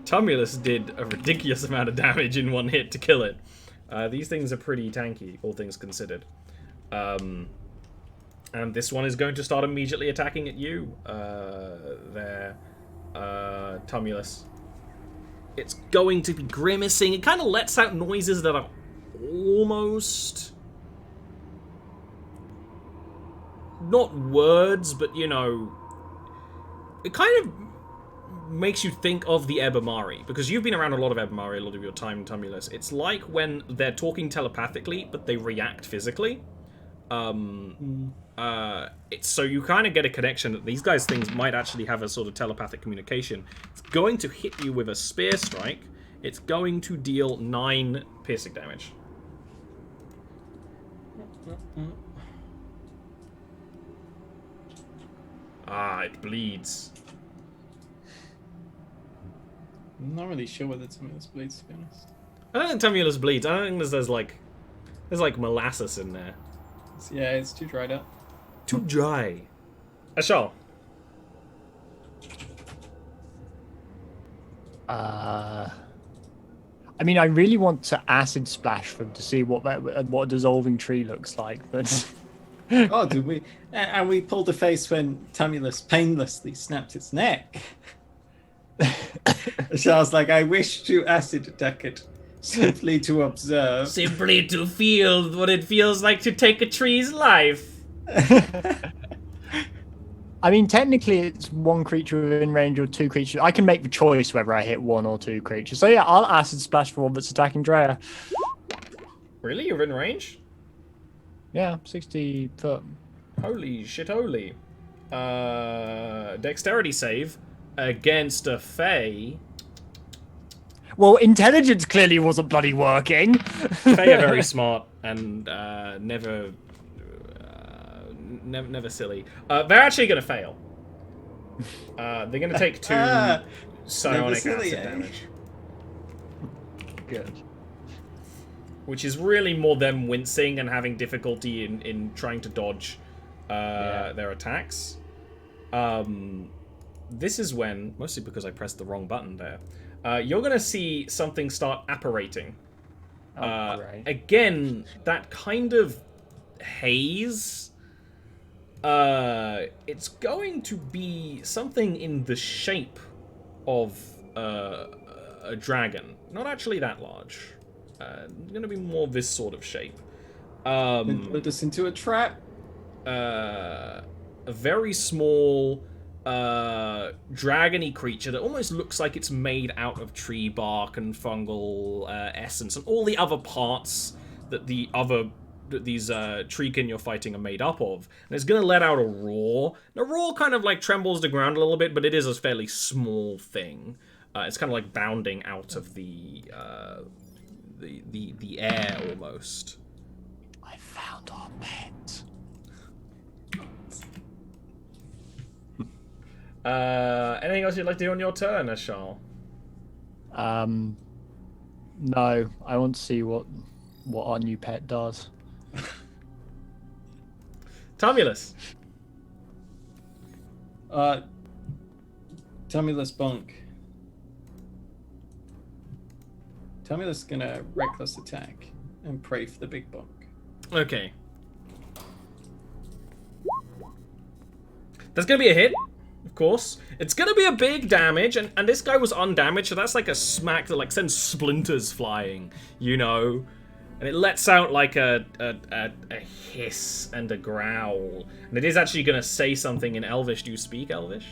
Tumulus did a ridiculous amount of damage in one hit to kill it. These things are pretty tanky, all things considered. And this one is going to start immediately attacking at you, there, Tumulus. It's going to be grimacing. It kind of lets out noises that are almost... not words, but, you know... It kind of makes you think of the Ebamari, because you've been around a lot of Ebamari a lot of your time, Tumulus. It's like when they're talking telepathically, but they react physically. So you kind of get a connection that these guys' things might actually have a sort of telepathic communication. It's going to hit you with a spear strike. It's going to deal 9 piercing damage. It bleeds. I'm not really sure whether Tumulus bleeds, to be honest. I don't think Tumulus bleeds. I don't think there's like molasses in there. Yeah, it's too dried up. Too dry. Ashal. I mean, I really want to acid splash them to see what a dissolving tree looks like, but. Oh, did we? And we pulled a face when Tumulus painlessly snapped its neck. Charles, like, I wish to acid attack it, simply to observe. Simply to feel what it feels like to take a tree's life. I mean, technically, it's one creature within range or 2 creatures. I can make the choice whether I hit 1 or 2 creatures. So yeah, I'll acid splash for one that's attacking Drea. Really? You're in range? Yeah, 60 foot. Holy shit, holy. Dexterity save against a Fae. Well, intelligence clearly wasn't bloody working. Fae are very smart and never silly. They're actually going to fail. They're going to take 2 psionic silly, acid damage. Good. Which is really more them wincing and having difficulty in trying to dodge their attacks. This is when, mostly because I pressed the wrong button there, you're going to see something start apparating. Right. Again, that kind of haze. It's going to be something in the shape of a dragon. Not actually that large. Going to be more this sort of shape. Put us into a trap. A very small dragony creature that almost looks like it's made out of tree bark and fungal essence and all the other parts that these treekin you're fighting are made up of. And it's going to let out a roar. The roar kind of like trembles the ground a little bit, but it is a fairly small thing. It's kind of like bounding out of the air almost. I found our pet. Anything else you'd like to do on your turn, Ashal? No. I want to see what our new pet does. Tumulus. Tumulus bonk. Tumulus is gonna reckless attack and pray for the big bonk. Okay. That's gonna be a hit, of course. It's gonna be a big damage, and this guy was undamaged, so that's like a smack that like sends splinters flying, you know? And it lets out like a hiss and a growl. And it is actually gonna say something in Elvish. Do you speak Elvish?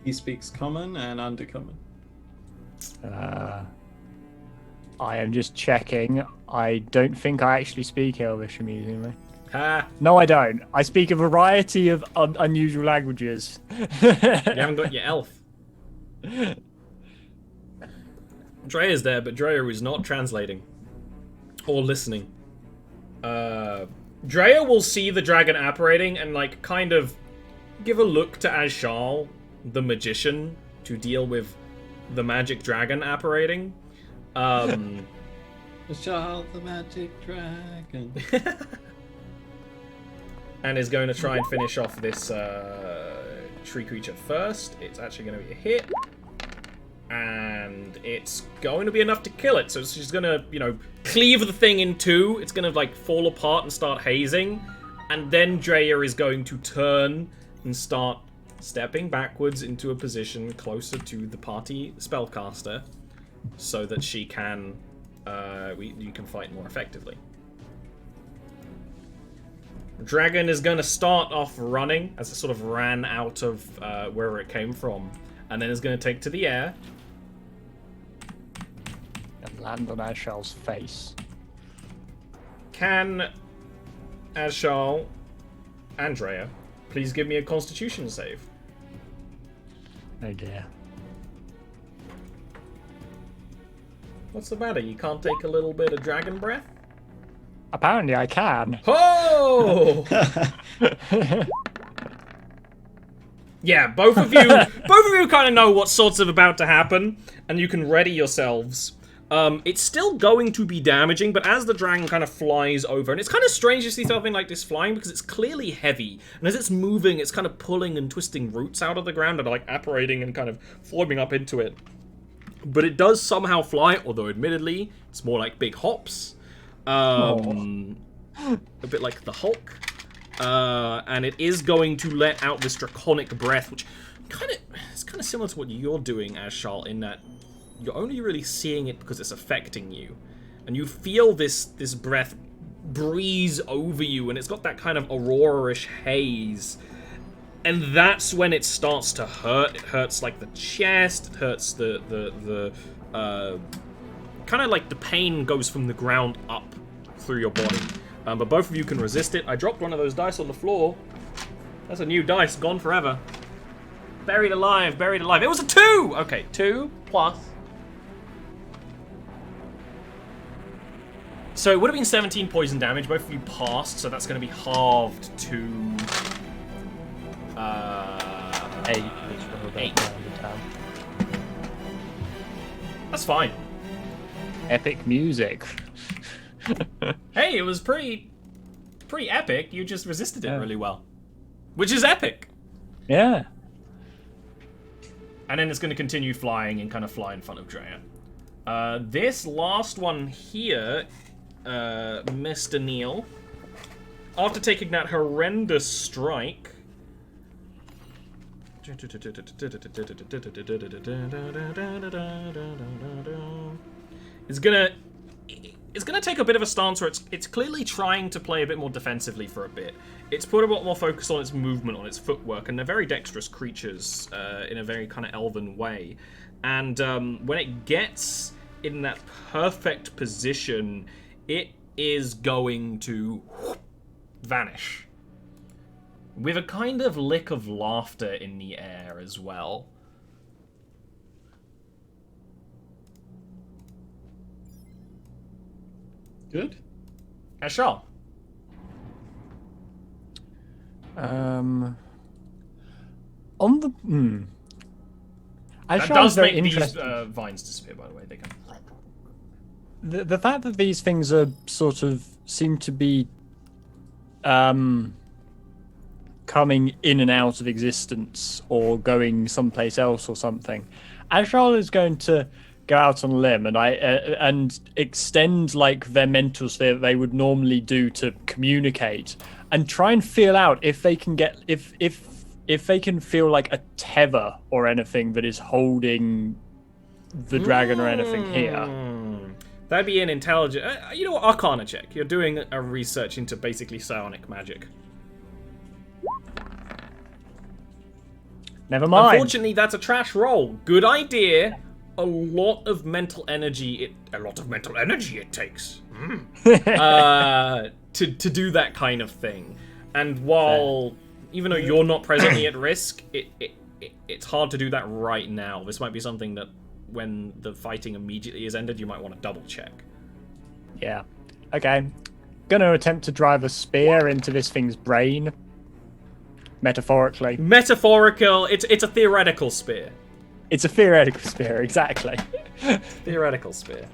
He speaks common and undercommon. I am just checking. I don't think I actually speak Elvish, amusingly. Ha! No, I don't. I speak a variety of unusual languages. You haven't got your elf. Drea's there, but Drea is not translating. Or listening. Drea will see the dragon apparating and, like, kind of give a look to Ashal, the magician, to deal with the magic dragon apparating. Ashal, the magic dragon. And is going to try and finish off this tree creature first. It's actually going to be a hit. And it's going to be enough to kill it. So she's going to, you know, cleave the thing in two. It's going to, like, fall apart and start hazing. And then Drea is going to turn and start stepping backwards into a position closer to the party spellcaster so that she can, you can fight more effectively. Dragon is going to start off running as it sort of ran out of wherever it came from, and then is going to take to the air. And land on Ashal's face. Can Ashal, Andrea, please give me a Constitution save? Oh dear. What's the matter? You can't take a little bit of dragon breath? Apparently I can. Oh! Yeah, both of you kind of know what's sort of about to happen, and you can ready yourselves. It's still going to be damaging, but as the dragon kind of flies over, and it's kind of strange to see something like this flying because it's clearly heavy, and as it's moving, it's kind of pulling and twisting roots out of the ground that are like apparating and kind of forming up into it. But it does somehow fly, although admittedly, it's more like big hops. A bit like the Hulk. And it is going to let out this draconic breath, which it's kind of similar to what you're doing, Ashal, in that you're only really seeing it because it's affecting you. And you feel this breath breeze over you, and it's got that kind of aurora-ish haze. And that's when it starts to hurt. It hurts like the chest, it hurts the kind of like the pain goes from the ground up through your body. But both of you can resist it. I dropped one of those dice on the floor. That's a new dice, gone forever. Buried alive, buried alive. It was a 2! Okay, 2 plus. So it would have been 17 poison damage. Both of you passed, so that's going to be halved to 8, which will go 8. around the town. That's fine. Epic music. Hey, it was pretty epic. You just resisted it really well. Which is epic. Yeah. And then it's going to continue flying and kind of fly in front of Drea. This last one here, Mr. Neil, after taking that horrendous strike, is gonna take a bit of a stance where it's clearly trying to play a bit more defensively for a bit. It's put a lot more focus on its movement, on its footwork, and they're very dexterous creatures in a very kind of elven way. And when it gets in that perfect position, it is going to vanish. With a kind of lick of laughter in the air as well. Good. Ashal. On the That does make these vines disappear, by the way. They can. The fact that these things are sort of seem to be coming in and out of existence or going someplace else or something, Ashal is going to go out on a limb and extend like their mental sphere that they would normally do to communicate, and try and feel out if they can get if they can feel like a tether or anything that is holding the dragon or anything here. That'd be an intelligent. You know what? Arcana check. You're doing a research into basically psionic magic. Never mind. Unfortunately, that's a trash roll. Good idea. A lot of mental energy. It takes to do that kind of thing. And while, even though you're not presently at risk, it's hard to do that right now. This might be something that when the fighting immediately is ended, you might want to double check. Yeah. Okay. Gonna attempt to drive a spear into this thing's brain. Metaphorically. Metaphorical. It's a theoretical spear. It's a theoretical spear, exactly. Theoretical spear.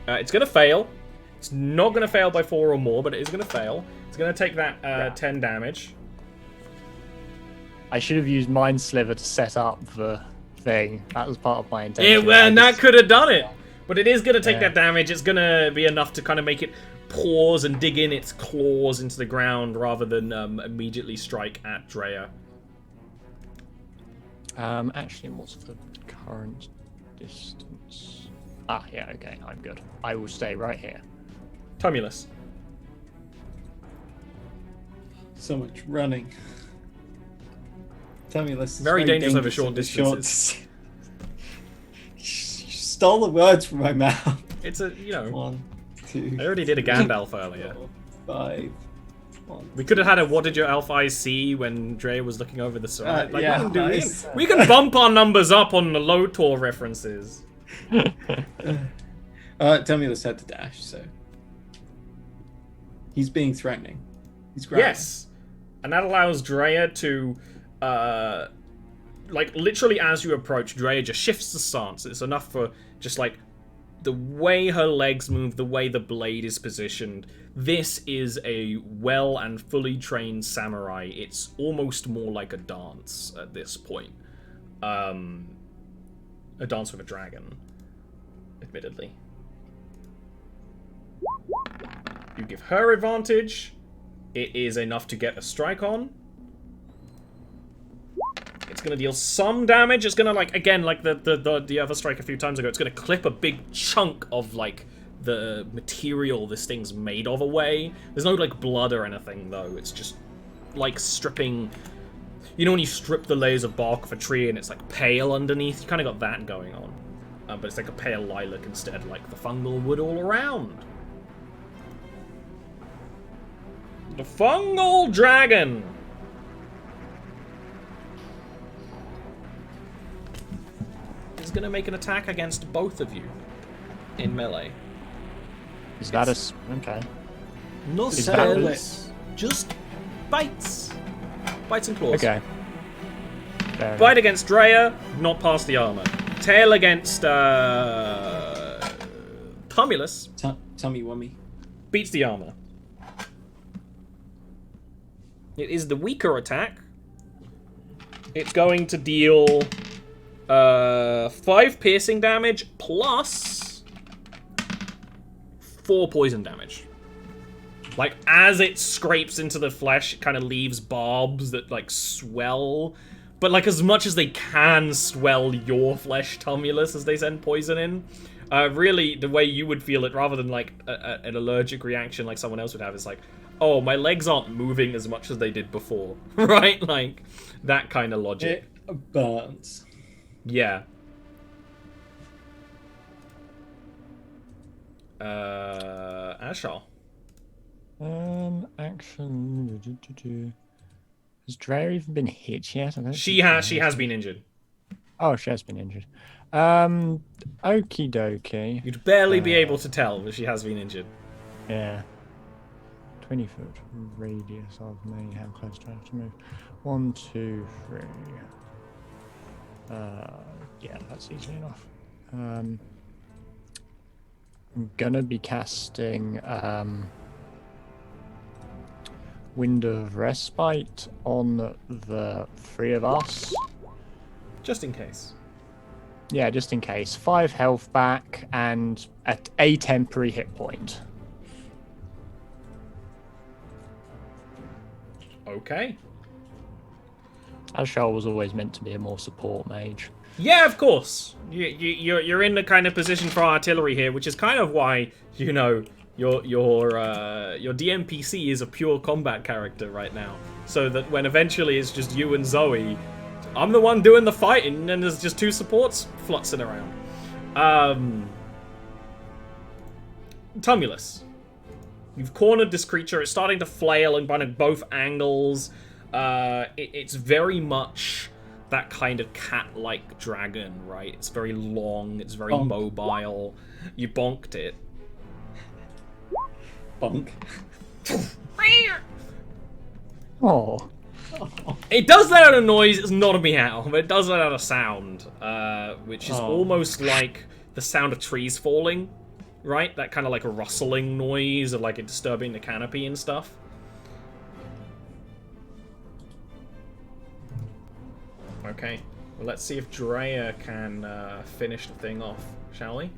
It's gonna fail. It's not gonna fail by 4 or more, but it is gonna fail. It's gonna take that 10 damage. I should have used Mind Sliver to set up the thing. That was part of my intention. And that could have done it. But it is gonna take that damage. It's gonna be enough to kind of make it pause and dig in its claws into the ground rather than immediately strike at Drea. Actually, what's the current distance? Ah, yeah, okay, I'm good. I will stay right here. Tumulus. So much running. Tumulus is Very dangerous over short distances. You stole the words from my mouth. It's a, you know... 1, 2... I already did a Gandalf earlier. 4, 5... 1, We could have had a what did your elf eyes see when Dre was looking over the side. Like, yeah, we, can do nice. it. We can bump our numbers up on the low tour references. Tumulus had to dash, so... He's being threatening. He's grabbing. Yes. And that allows Drea to, like, literally as you approach, Drea just shifts the stance. It's enough for just, like, the way her legs move, the way the blade is positioned. This is a well and fully trained samurai. It's almost more like a dance at this point. A dance with a dragon, admittedly. You give her advantage. It is enough to get a strike on. It's going to deal some damage. It's going to, like, again, like the other strike a few times ago, it's going to clip a big chunk of, like, the material this thing's made of away. There's no, like, blood or anything, though. It's just, like, stripping... You know when you strip the layers of bark of a tree and it's, like, pale underneath? You kind of got that going on. But it's, like, a pale lilac instead, like the fungal wood all around. The fungal dragon! Is gonna make an attack against both of you in melee. Is that a... Okay. No Is spells, just bites. Bites and claws. Okay. Fair Bite against Drea, not past the armor. Tail against Tumulus. Tummy wummy. Beats the armor. It is the weaker attack. It's going to deal 5 piercing damage plus 4 poison damage. Like, as it scrapes into the flesh, it kind of leaves barbs that, like, swell. But, like, as much as they can swell your flesh, Tumulus, as they send poison in. Really, the way you would feel it, rather than, like, an allergic reaction like someone else would have, is like, oh, my legs aren't moving as much as they did before. Right? Like, that kind of logic. It burns. Yeah. Ashal. Action. Has Drea even been hit yet? She has been injured. Oh, she has been injured. Okie dokie. You'd barely be able to tell that she has been injured. Yeah. 20-foot radius of me. How close do I have to move? 1, 2, 3. Yeah, that's easy enough. I'm gonna be casting Wind of Respite on the 3 of us. Just in case. Yeah, just in case. 5 health back and at a temporary hit point. Okay. Ashal was always meant to be a more support mage. Yeah, of course. You're in the kind of position for artillery here, which is kind of why, you know, your DMPC is a pure combat character right now. So that when eventually it's just you and Zoe, I'm the one doing the fighting, and there's just 2 supports flutzing around. Tumulus. You've cornered this creature. It's starting to flail in kind of both angles. It's very much that kind of cat-like dragon, right? It's very long, it's very Bonk. mobile. You bonked it. Bonk. Oh. It does let out a noise, it's not a meow, but it does let out a sound, which is almost like the sound of trees falling, right? That kind of like a rustling noise of like it disturbing the canopy and stuff. Okay, well, let's see if Drea can finish the thing off, shall we?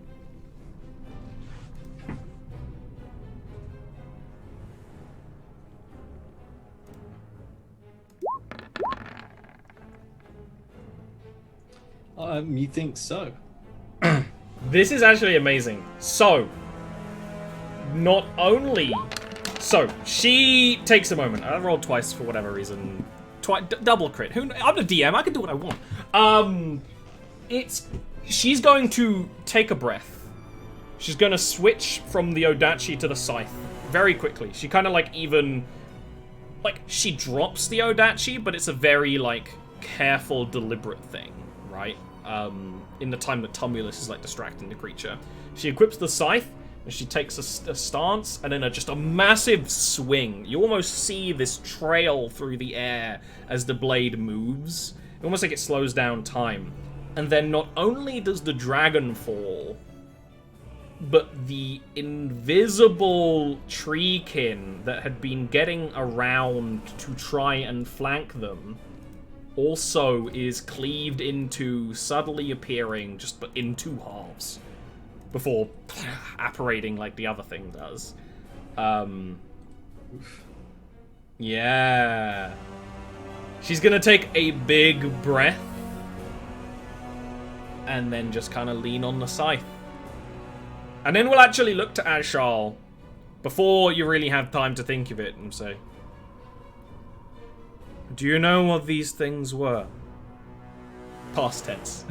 You think so? This is actually amazing. So, not only... So, she takes a moment. I rolled twice for whatever reason. Double crit. I'm the DM. I can do what I want. She's going to take a breath. She's going to switch from the Odachi to the scythe very quickly. She kind of like even... Like, she drops the Odachi, but it's a very, like, careful, deliberate thing, right? In the time that Tumulus is like distracting the creature. She equips the scythe, and she takes a stance, and then just a massive swing. You almost see this trail through the air as the blade moves. Almost like it slows down time. And then not only does the dragon fall, but the invisible treekin that had been getting around to try and flank them also is cleaved into, subtly appearing just in two halves before apparating like the other thing does. Yeah. She's gonna take a big breath and then just kind of lean on the scythe. And then we'll actually look to Ashal before you really have time to think of it and say, do you know what these things were? Past tense.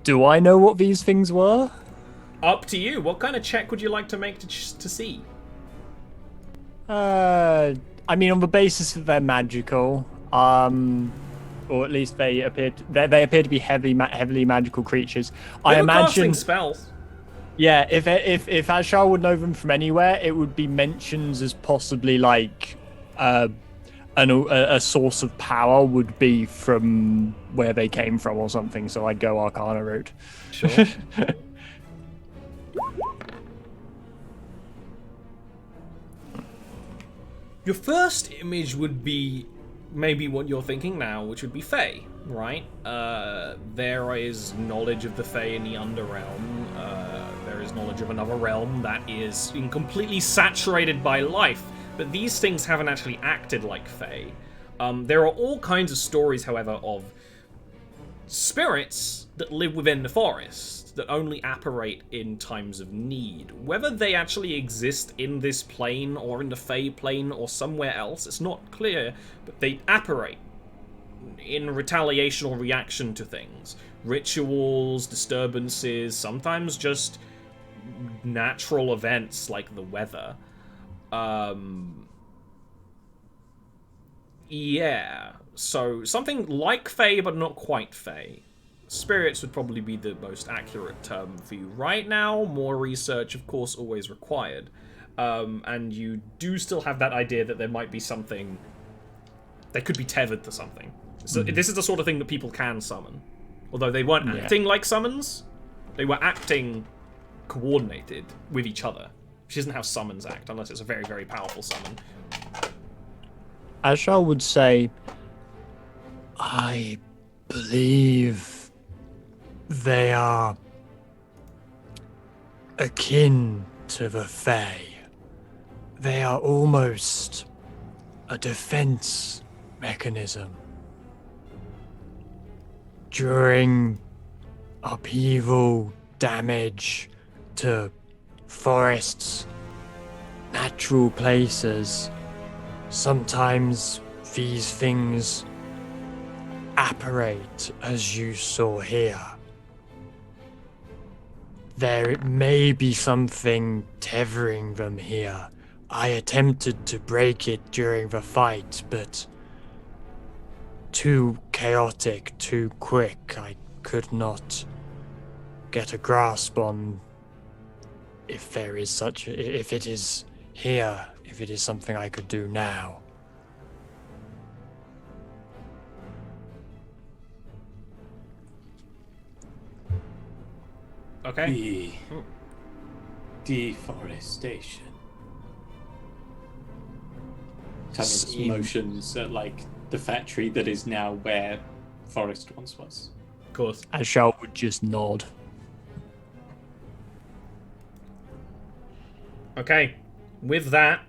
Do I know what these things were? Up to you. What kind of check would you like to make to see? I mean, on the basis that they're magical, or at least they appear to be heavily magical creatures. I imagine casting spells. Yeah, if Ashar would know them from anywhere, it would be mentions as possibly like a source of power would be from where they came from or something. So I'd go Arcana route. Sure. Your first image would be maybe what you're thinking now, which would be Fae, right? There is knowledge of the Fae in the Underrealm. There is knowledge of another realm that is completely saturated by life, but these things haven't actually acted like Fae. There are all kinds of stories, however, of spirits that live within the forest that only apparate in times of need. Whether they actually exist in this plane or in the Fae plane or somewhere else, it's not clear, but they apparate in retaliation or reaction to things. Rituals, disturbances, sometimes just natural events like the weather. Yeah, so something like Fae, but not quite Fae. Spirits would probably be the most accurate term for you right now. More research, of course, always required. And you do still have that idea that there might be something... They could be tethered to something. So this is the sort of thing that people can summon. Although they weren't acting like summons, they were acting coordinated with each other. Which isn't how summons act, unless it's a very, very powerful summon. Ashar would say, I believe they are akin to the Fae. They are almost a defense mechanism. During upheaval, damage to forests, natural places, sometimes these things apparate as you saw here. There may be something tethering them here. I attempted to break it during the fight, but too chaotic, too quick. I could not get a grasp on if there is if it is here, if it is something I could do now. Okay. Deforestation. Tammy's motions at like the factory that is now where Forest once was. Of course. Ashal would just nod. Okay. With that,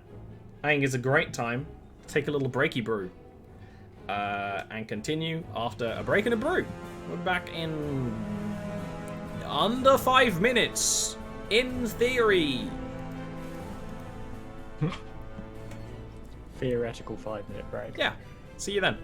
I think it's a great time to take a little breaky brew. And continue after a break and a brew. We're back in under 5 minutes. In theory. Theoretical 5-minute break. Yeah. See you then.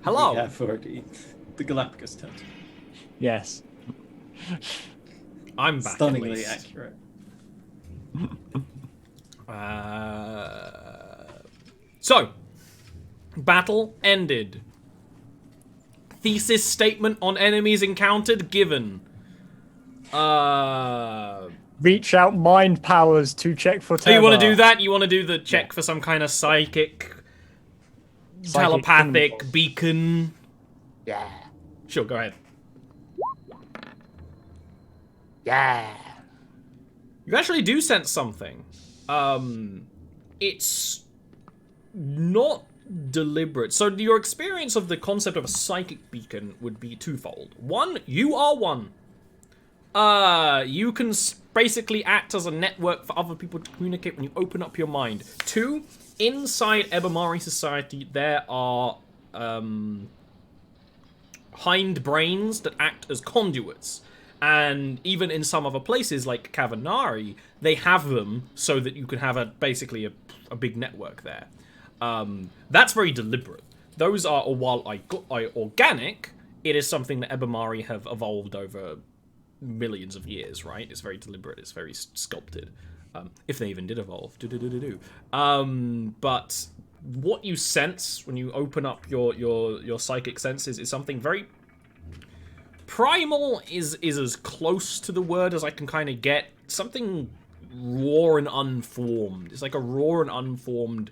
Hello. We have already the Galapagos turtle. Yes. I'm back. Stunningly at least. accurate. So, battle ended. Thesis statement on enemies encountered given. Reach out mind powers to check for So you want to Tether. do that? You want to do the check for some kind of psychic telepathic signal. beacon? Yeah. Sure, go ahead. Yeah. You actually do sense something. It's not deliberate. So your experience of the concept of a psychic beacon would be twofold. One, you are one. You can basically act as a network for other people to communicate when you open up your mind. Two, inside Ebamari society, there are hind brains that act as conduits. And even in some other places, like Kavanari, they have them so that you can have basically a big network there. That's very deliberate. Those are, while organic, it is something that Ebamari have evolved over millions of years, right? It's very deliberate, it's very sculpted. If they even did evolve. But what you sense when you open up your psychic senses is something very... Primal is as close to the word as I can kind of get. Something raw and unformed. It's like a raw and unformed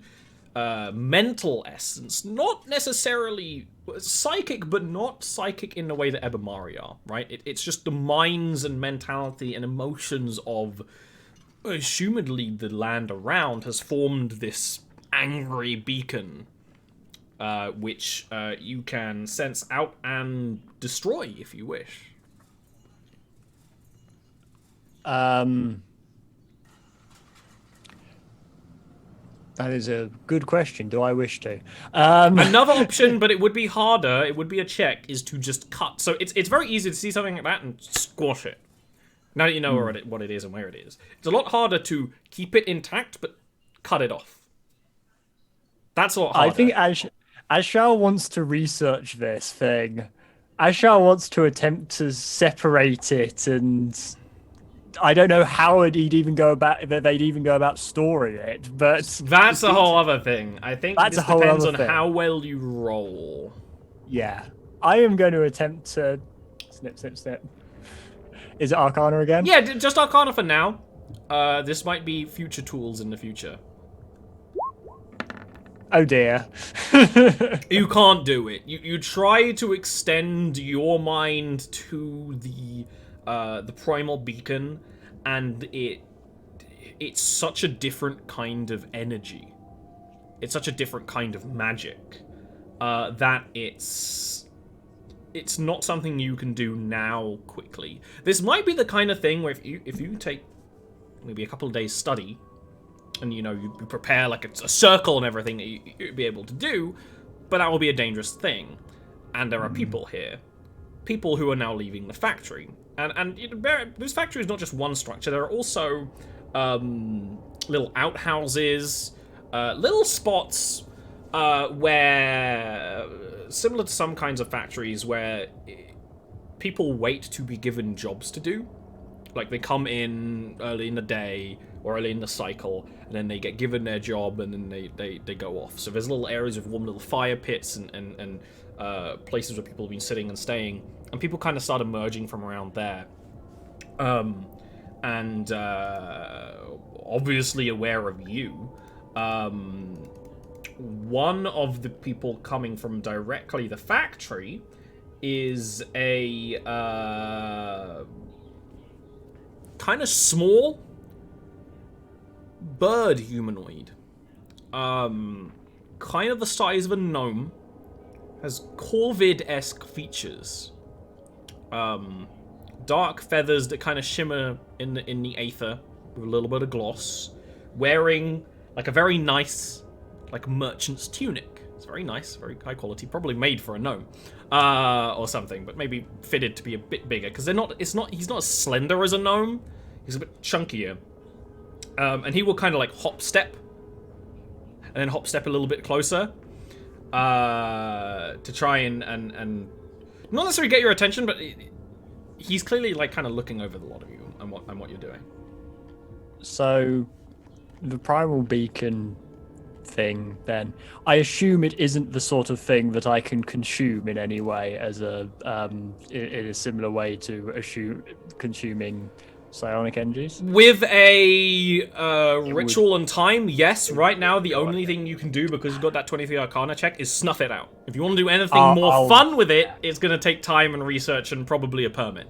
mental essence. Not necessarily psychic, but not psychic in the way that Ebamari are, right? It's just the minds and mentality and emotions of, assumedly, the land around has formed this angry beacon, which you can sense out and destroy if you wish. That is a good question. Do I wish to? Another option, but it would be harder, it would be a check, is to just cut. So it's very easy to see something like that and squash it. Now that you know what it is and where it is. It's a lot harder to keep it intact, but cut it off. That's a lot harder. I think Ashal wants to research this thing. Ashal wants to attempt to separate it, and I don't know how they'd even go about storing it. But that's a whole other thing. I think that's this a whole depends other on thing. how well you roll. Yeah, I am going to attempt to snip. Is it Arcana again? Yeah, just Arcana for now. This might be future tools in the future. Oh dear. You can't do it. You try to extend your mind to the primal beacon, and it's such a different kind of energy. It's such a different kind of magic that it's not something you can do now quickly. This might be the kind of thing where if you take maybe a couple of days study, and you prepare like a circle and everything that you'd be able to do, but that will be a dangerous thing. And there are people here, people who are now leaving the factory, and this factory is not just one structure. There are also little outhouses, little spots where, similar to some kinds of factories, where people wait to be given jobs to do. Like, they come in early in the day or early in the cycle, and then they get given their job, and then they go off. So there's little areas of warm little fire pits and places where people have been sitting and staying, and people kind of start emerging from around there. Obviously aware of you. One of the people coming from directly the factory is a kind of small bird humanoid. Kind of the size of a gnome. Has Corvid-esque features. Dark feathers that kind of shimmer in the aether with a little bit of gloss. Wearing like a very nice, like, merchant's tunic. It's very nice, very high quality, probably made for a gnome or something, but maybe fitted to be a bit bigger because he's not as slender as a gnome. He's a bit chunkier, and he will kind of like hop step, and then hop step a little bit closer, to try and not necessarily get your attention, but he's clearly like kind of looking over the lot of you and what you're doing. So, the primal beacon thing, then, I assume it isn't the sort of thing that I can consume in any way as a in a similar way to consuming psionic energies. With a ritual and time, yes. Right now, the only thing you can do, because you've got that 23 Arcana check, is snuff it out. If you want to do anything more fun with it, it's going to take time and research and probably a permit.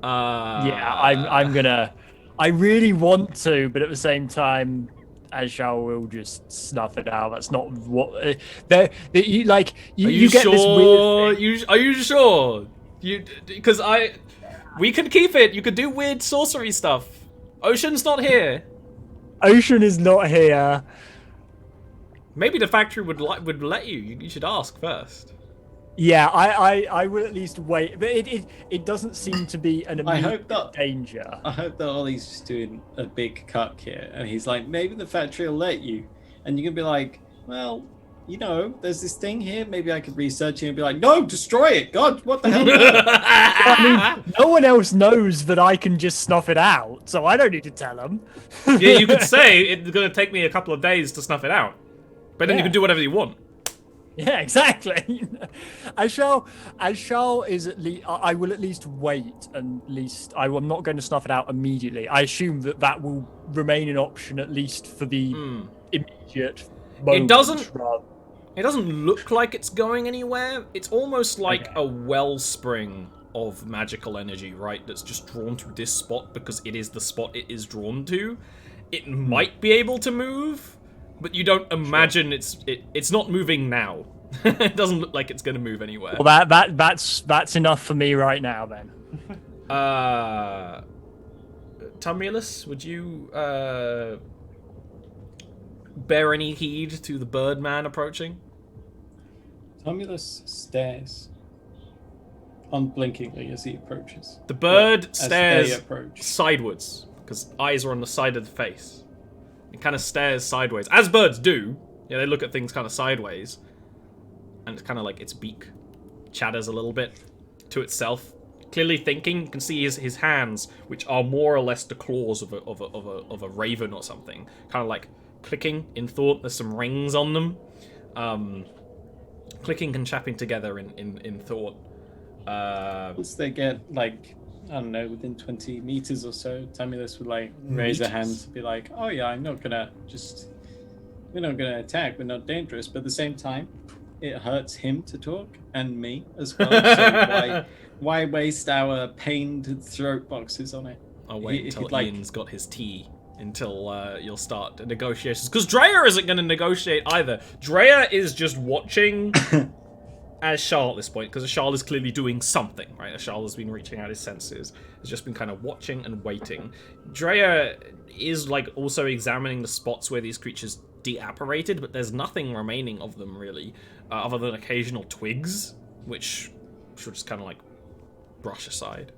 Yeah, I'm gonna. I really want to, but at the same time, Ashal will just snuff it out. That's not what. You get sure? this weird thing. Are you sure? Because we can keep it. You could do weird sorcery stuff. Ocean's not here. Ocean is not here. Maybe the factory would let you. You should ask first. Yeah, I will at least wait, but it doesn't seem to be an immediate danger. I hope that Ollie's just doing a big cut here, and he's like, maybe the factory will let you, and you can be like, well, you know, there's this thing here. Maybe I could research it and be like, no, destroy it. God, what the hell? I mean, no one else knows that I can just snuff it out, so I don't need to tell them. Yeah, you could say it's going to take me a couple of days to snuff it out, but then you can do whatever you want. Yeah, exactly. Ashal is at least. I will at least wait. At least I'm not going to snuff it out immediately. I assume that will remain an option at least for the immediate moment. It doesn't look like it's going anywhere. It's almost like a wellspring of magical energy, right? That's just drawn to this spot because it is the spot it is drawn to. It might be able to move. But you don't imagine it's not moving now. It doesn't look like it's going to move anywhere. Well, that's enough for me right now then. Tumulus, would you bear any heed to the Birdman approaching? Tumulus stares unblinkingly as he approaches. The bird stares sideways because eyes are on the side of the face. It kind of stares sideways, as birds do. Yeah, they look at things kind of sideways, and it's kind of like its beak chatters a little bit to itself, clearly thinking. You can see his hands, which are more or less the claws of a raven or something, kind of like clicking in thought. There's some rings on them, clicking and chapping together in thought. Once they get like, I don't know, within 20 meters or so, Tumulus would like raise a hand to be like, oh yeah, we're not gonna attack, we're not dangerous, but at the same time, it hurts him to talk, and me as well, so why waste our pained throat boxes on it? I'll wait until Ian's got his tea, until you'll start the negotiations, because Drea isn't going to negotiate either. Drea is just watching as Charles at this point, because Charles is clearly doing something, right? As Charles has been reaching out his senses, has just been kind of watching and waiting. Drea is like also examining the spots where these creatures deapparated, but there's nothing remaining of them really, other than occasional twigs, which she'll just kind of like brush aside.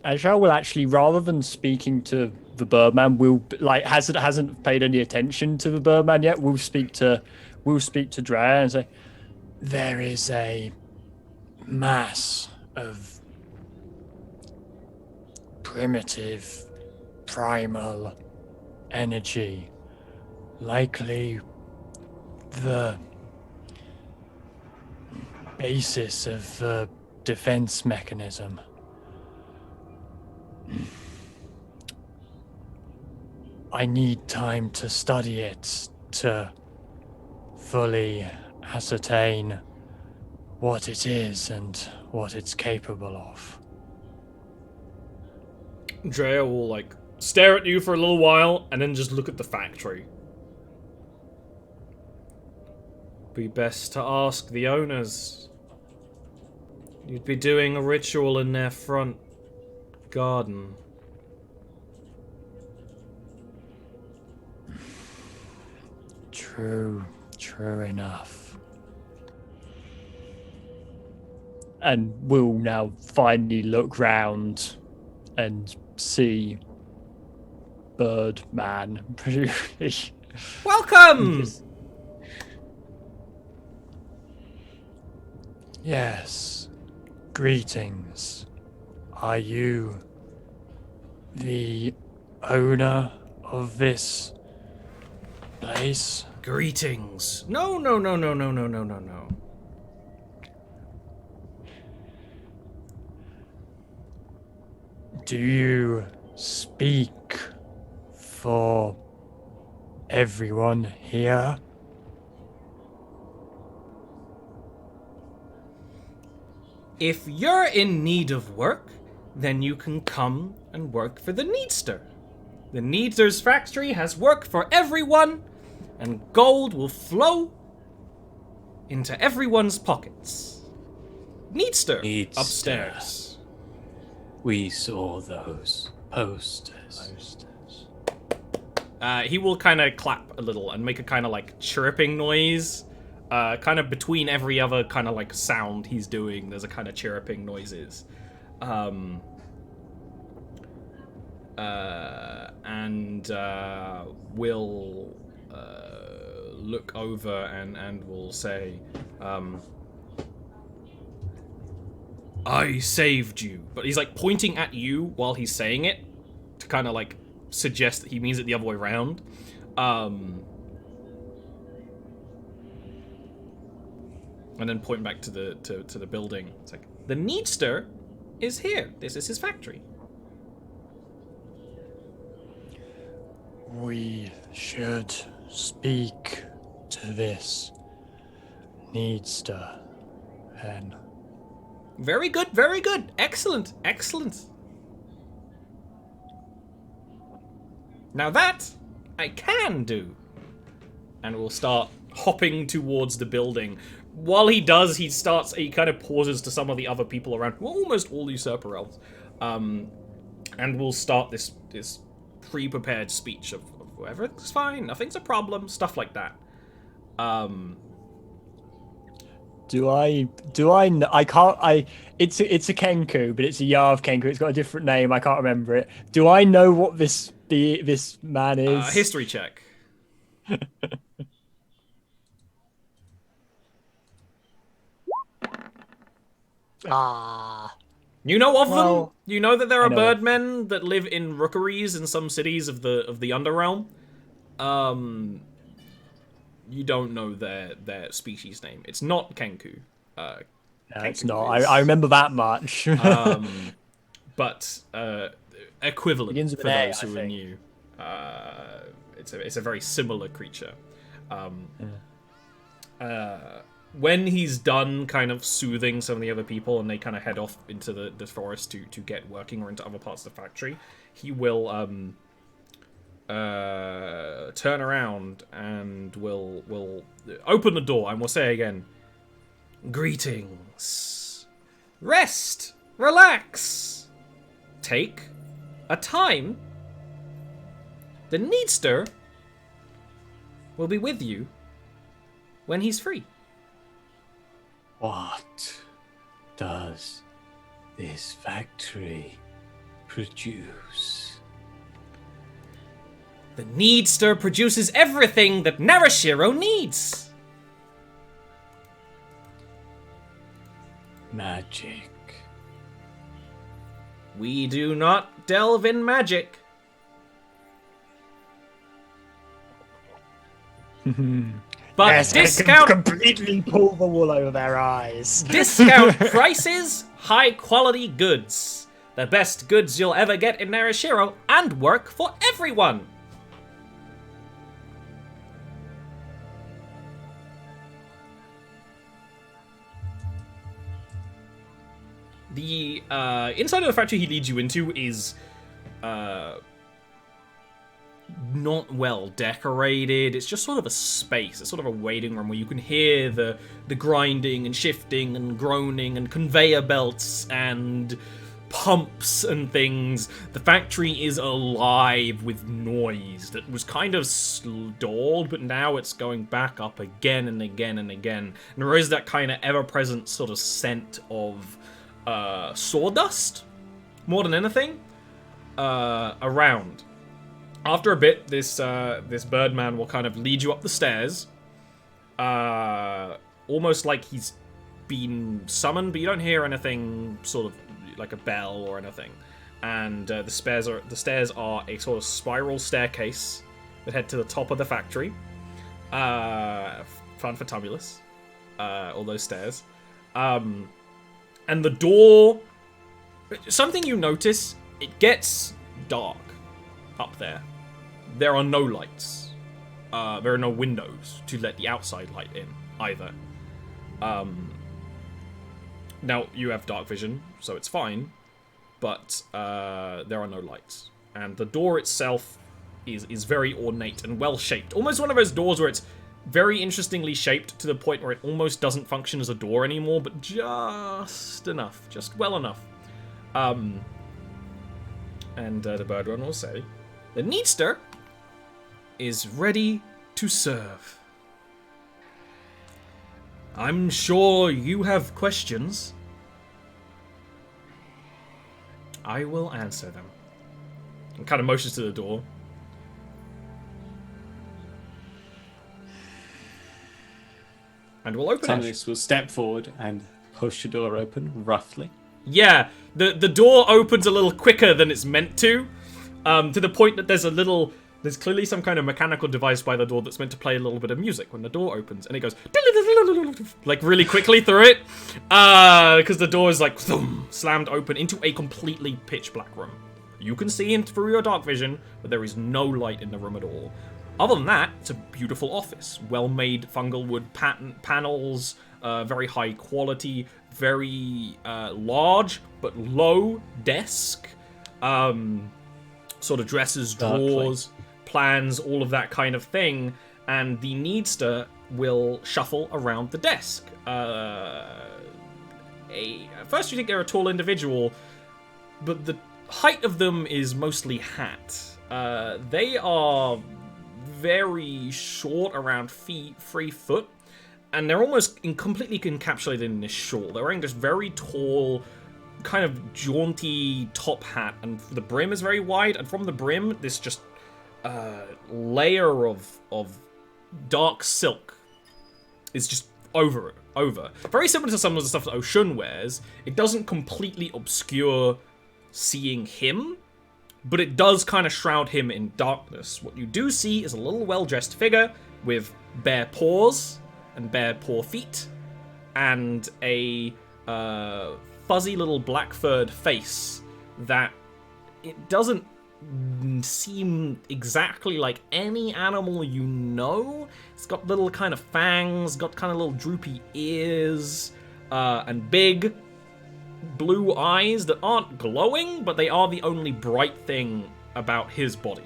Ashal will actually, rather than speaking to the Birdman, will like hasn't paid any attention to the Birdman yet. We'll speak to Drea and say, there is a mass of primitive, primal energy, likely the basis of the defense mechanism. I need time to study it to fully ascertain what it is and what it's capable of. Drea will like stare at you for a little while and then just look at the factory. Be best to ask the owners. You'd be doing a ritual in their front garden. True enough. And we'll now finally look round and see Birdman. Welcome! Yes. Greetings. Are you the owner of this place? Greetings. No, no, no, no, no, no, no, no, no. Do you speak for everyone here? If you're in need of work, then you can come and work for the Needster. The Needster's factory has work for everyone, and gold will flow into everyone's pockets. Needster, Needster. upstairs. We saw those posters. He will kind of clap a little and make a kind of like chirping noise. Kind of between every other kind of like sound he's doing, there's a kind of chirping noises. And will look over and will say, I saved you. But he's like pointing at you while he's saying it to kind of like suggest that he means it the other way around. And then point back to the building. It's like, the Needster is here. This is his factory. We should speak to this Needster, then. Very good, very good. Excellent, excellent. Now that I can do. And we'll start hopping towards the building. While he does, he kind of pauses to some of the other people around, almost all usurper elves. And we'll start this pre-prepared speech of everything's fine, nothing's a problem, stuff like that. It's a Kenku, but it's a Yarv Kenku. It's got a different name. I can't remember it. Do I know what this man is? History check. You know of them? You know that there are birdmen that live in rookeries in some cities of the Underrealm? You don't know their species name. It's not Kenku. No, it's not. I remember that much. But equivalent for A, those who are new. It's a very similar creature. When he's done kind of soothing some of the other people and they kind of head off into the forest to get working or into other parts of the factory, he will turn around and will open the door and will say again, greetings. Rest. Relax. Take a time. The Needster will be with you when he's free. What does this factory produce? The Needster produces everything that Narashiro needs. Magic. We do not delve in magic. But yes, discount completely pull the wool over their eyes. Discount prices, high quality goods. The best goods you'll ever get in Narashiro, and work for everyone. The inside of the factory he leads you into is not well decorated. It's just sort of a space. It's sort of a waiting room where you can hear the grinding and shifting and groaning and conveyor belts and pumps and things. The factory is alive with noise that was kind of stalled, but now it's going back up again and again and again. And there is that kind of ever-present sort of scent of sawdust, more than anything, around. After a bit, this birdman will kind of lead you up the stairs, almost like he's been summoned, but you don't hear anything sort of like a bell or anything. And the stairs are a sort of spiral staircase that head to the top of the factory. Fun for Tumulus. All those stairs. And the door... Something you notice, it gets dark up there. There are no lights. There are no windows to let the outside light in, either. Now, you have dark vision, so it's fine. But there are no lights. And the door itself is very ornate and well-shaped. Almost one of those doors where it's very interestingly shaped to the point where it almost doesn't function as a door anymore, but just enough. Just well enough. And the bird one will say, the Needster is ready to serve. I'm sure you have questions. I will answer them. And kind of motions to the door. And we'll open it. Tumulus will step forward and push the door open, roughly. Yeah, the door opens a little quicker than it's meant to the point that there's clearly some kind of mechanical device by the door that's meant to play a little bit of music when the door opens, and it goes like really quickly through it, because the door is like slammed open into a completely pitch black room. You can see in through your dark vision, but there is no light in the room at all. Other than that, it's a beautiful office, well-made fungal wood panels, very high quality, very large but low desk, sort of dressers, drawers, plans, all of that kind of thing, and the Needster will shuffle around the desk. First you think they're a tall individual, but the height of them is mostly hat. They are very short, around 3 foot, and they're almost completely encapsulated in this shawl. They're wearing this very tall, kind of jaunty top hat, and the brim is very wide, and from the brim, this just layer of dark silk is just over. Very similar to some of the stuff that Oshun wears. It doesn't completely obscure seeing him, but it does kind of shroud him in darkness. What you do see is a little well-dressed figure with bare paws and bare paw feet, and a fuzzy little black-furred face that it doesn't seem exactly like any animal you know. It's got little kind of fangs, got kind of little droopy ears, and big blue eyes that aren't glowing, but they are the only bright thing about his body.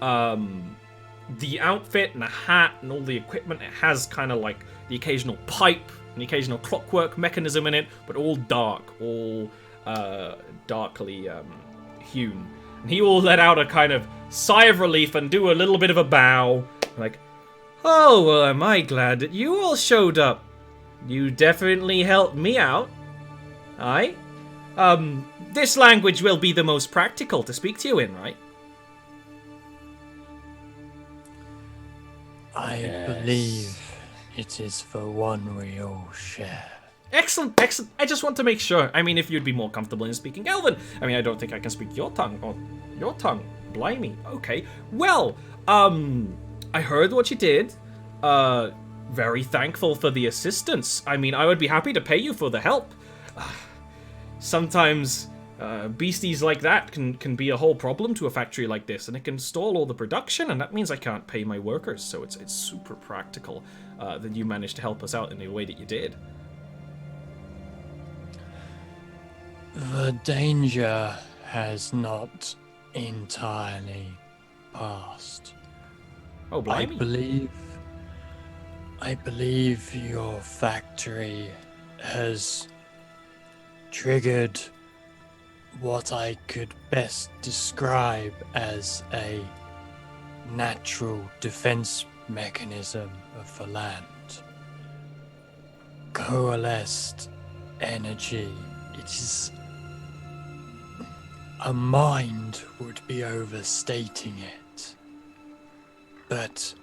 The outfit and the hat and all the equipment, it has kind of like the occasional pipe and the occasional clockwork mechanism in it, but all dark, all darkly hewn. And he will let out a kind of sigh of relief and do a little bit of a bow, like, oh, well, am I glad that you all showed up. You definitely helped me out. Aye? This language will be the most practical to speak to you in, right? I believe it is the one we all share. Excellent. I just want to make sure. I mean, if you'd be more comfortable in speaking Elven. I mean, I don't think I can speak your tongue. Or your tongue. Blimey. Okay. Well, I heard what you did. Very thankful for the assistance. I mean, I would be happy to pay you for the help. Sometimes beasties like that can be a whole problem to a factory like this, and it can stall all the production, and that means I can't pay my workers. So it's super practical that you managed to help us out in the way that you did. The danger has not entirely passed. Oh, blimey. I believe your factory has triggered what I could best describe as a natural defense mechanism of the land. Coalesced energy. It is... a mind would be overstating it. But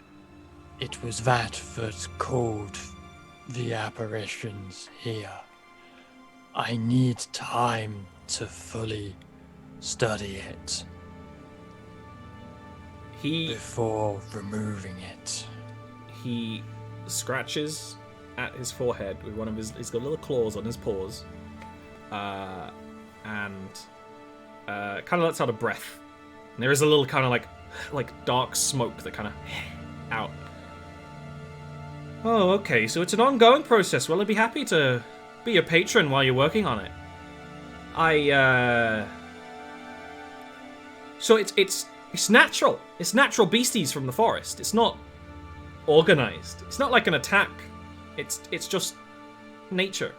it was that called the apparitions here. I need time to fully study it before removing it. He scratches at his forehead with one of his... He's got little claws on his paws. And kind of lets out a breath. And there is a little kind of like dark smoke that kind of out. Oh, okay, so it's an ongoing process. Well, I'd be happy to be your patron while you're working on it. So it's natural. It's natural beasties from the forest. It's not organized. It's not like an attack. It's just nature.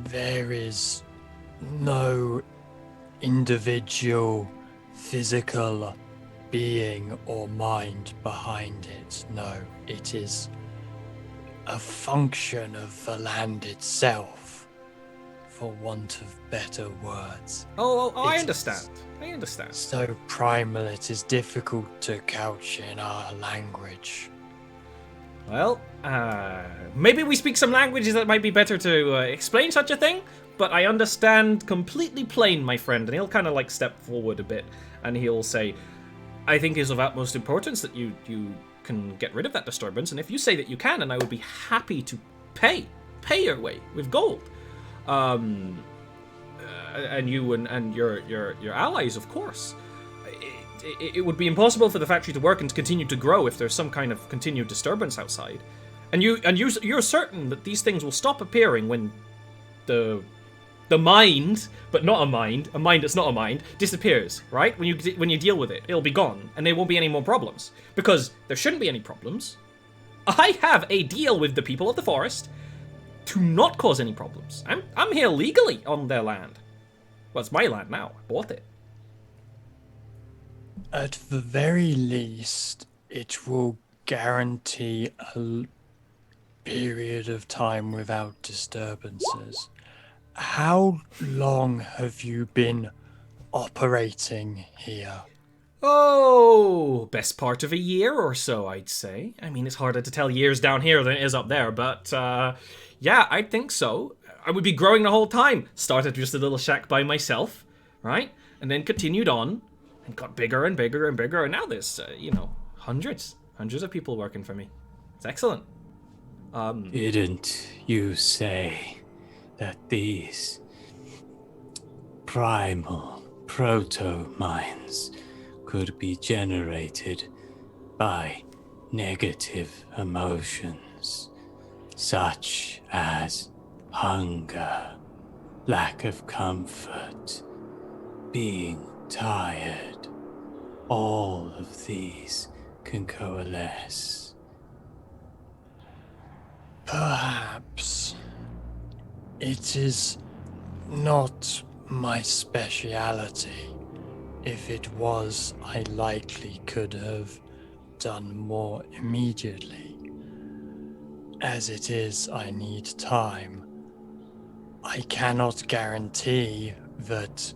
There is no individual physical being or mind behind it. No, it is a function of the land itself, for want of better words. Oh, I understand. I understand. So primal it is difficult to couch in our language. Well, maybe we speak some languages that might be better to explain such a thing, but I understand completely plain, my friend. And he'll kind of like step forward a bit, and he'll say, I think it is of utmost importance that you can get rid of that disturbance, and if you say that you can, and I would be happy to pay your way with gold. And you and your allies, of course. It would be impossible for the factory to work and to continue to grow if there's some kind of continued disturbance outside. And you're certain that these things will stop appearing when the mind, but not a mind that's not a mind, disappears, right? When you deal with it, it'll be gone, and there won't be any more problems. Because there shouldn't be any problems. I have a deal with the people of the forest to not cause any problems. I'm here legally on their land. Well, it's my land now. I bought it. At the very least, it will guarantee a period of time without disturbances. How long have you been operating here? Oh, best part of a year or so, I'd say. I mean, it's harder to tell years down here than it is up there, but yeah, I think so. I would be growing the whole time. Started just a little shack by myself, right? And then continued on and got bigger and bigger and bigger. And now there's, hundreds of people working for me. It's excellent. Didn't you say that these primal proto-minds could be generated by negative emotions, such as hunger, lack of comfort, being tired? All of these can coalesce. Perhaps. It is not my speciality. If it was, I likely could have done more immediately. As it is, I need time. I cannot guarantee that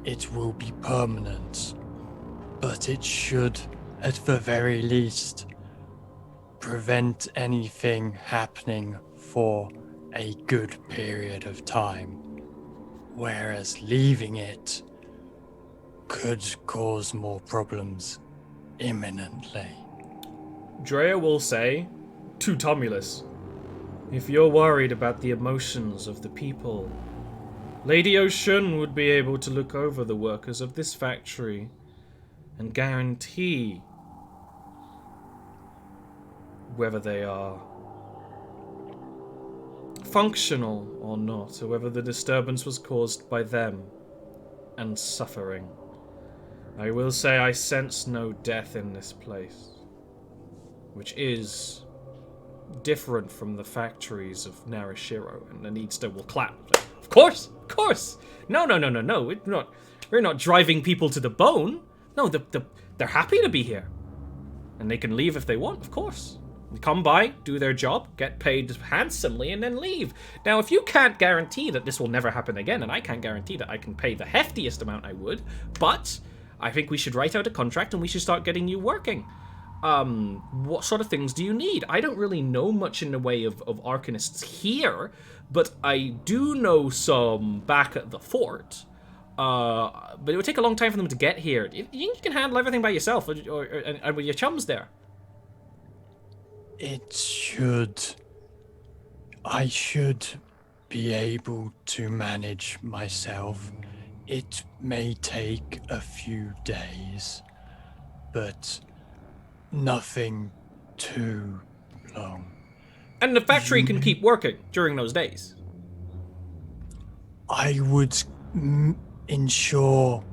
it will be permanent, but it should, at the very least, prevent anything happening for a good period of time, whereas leaving it could cause more problems imminently. Drea will say to Tumulus, if you're worried about the emotions of the people, Lady Oshun would be able to look over the workers of this factory and guarantee whether they are functional or not, or whether the disturbance was caused by them and suffering. I will say I sense no death in this place, which is different from the factories of Narashiro. And Anidsta will clap. Of course! No. We're not driving people to the bone. No, they're happy to be here. And they can leave if they want, of course. Come by, do their job, get paid handsomely, and then leave. Now, if you can't guarantee that this will never happen again, and I can't guarantee that I can pay the heftiest amount I would, but I think we should write out a contract and we should start getting you working. What sort of things do you need? I don't really know much in the way of arcanists here, but I do know some back at the fort. But it would take a long time for them to get here. You think you can handle everything by yourself, or with your chums there? I should be able to manage myself. It may take a few days, but nothing too long. And the factory can keep working during those days. I would ensure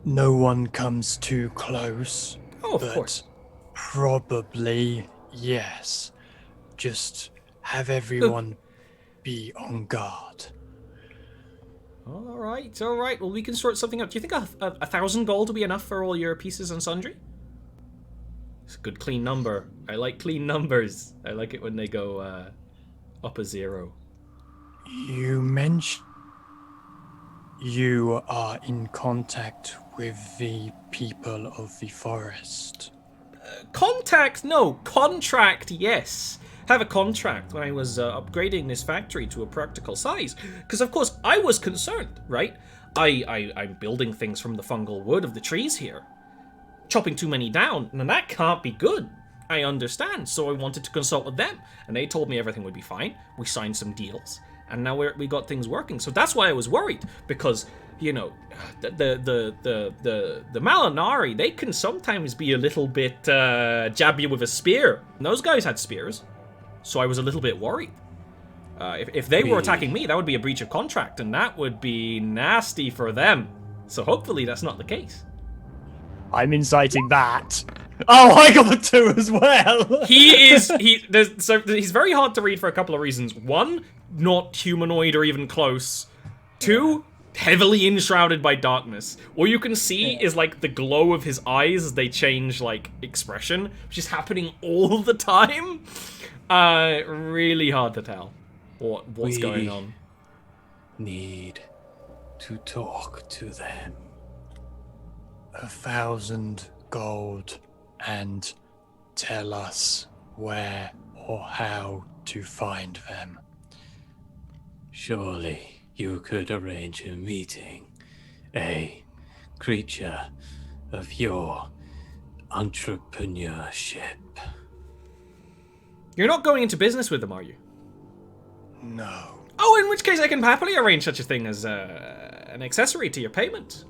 no one comes too close. Oh, of course. Probably, yes. Just have everyone be on guard. All right. Well, we can sort something out. Do you think 1,000 gold will be enough for all your pieces and sundry? It's a good clean number. I like clean numbers. I like it when they go up a 0. You mentioned you are in contact with the people of the forest. Contact? No. Contract, yes. Have a contract when I was upgrading this factory to a practical size. Because, of course, I was concerned, right? I'm building things from the fungal wood of the trees here. Chopping too many down, and that can't be good. I understand, so I wanted to consult with them. And they told me everything would be fine. We signed some deals. And now we got things working. So that's why I was worried. Because, you know, the Malinari, they can sometimes be a little bit jab you with a spear. And those guys had spears. So I was a little bit worried. If they were attacking me, that would be a breach of contract, and that would be nasty for them. So hopefully that's not the case. I'm inciting that. Oh, I got a 2 as well. He's very hard to read for a couple of reasons. One, not humanoid or even close. 2, heavily enshrouded by darkness. All you can see is like the glow of his eyes as they change like expression, which is happening all the time. Really hard to tell what's going on. Need to talk to them. 1,000 gold and tell us where or how to find them. Surely you could arrange a meeting. A creature of your entrepreneurship. You're not going into business with them, are you? No. Oh, in which case I can happily arrange such a thing as an accessory to your payment.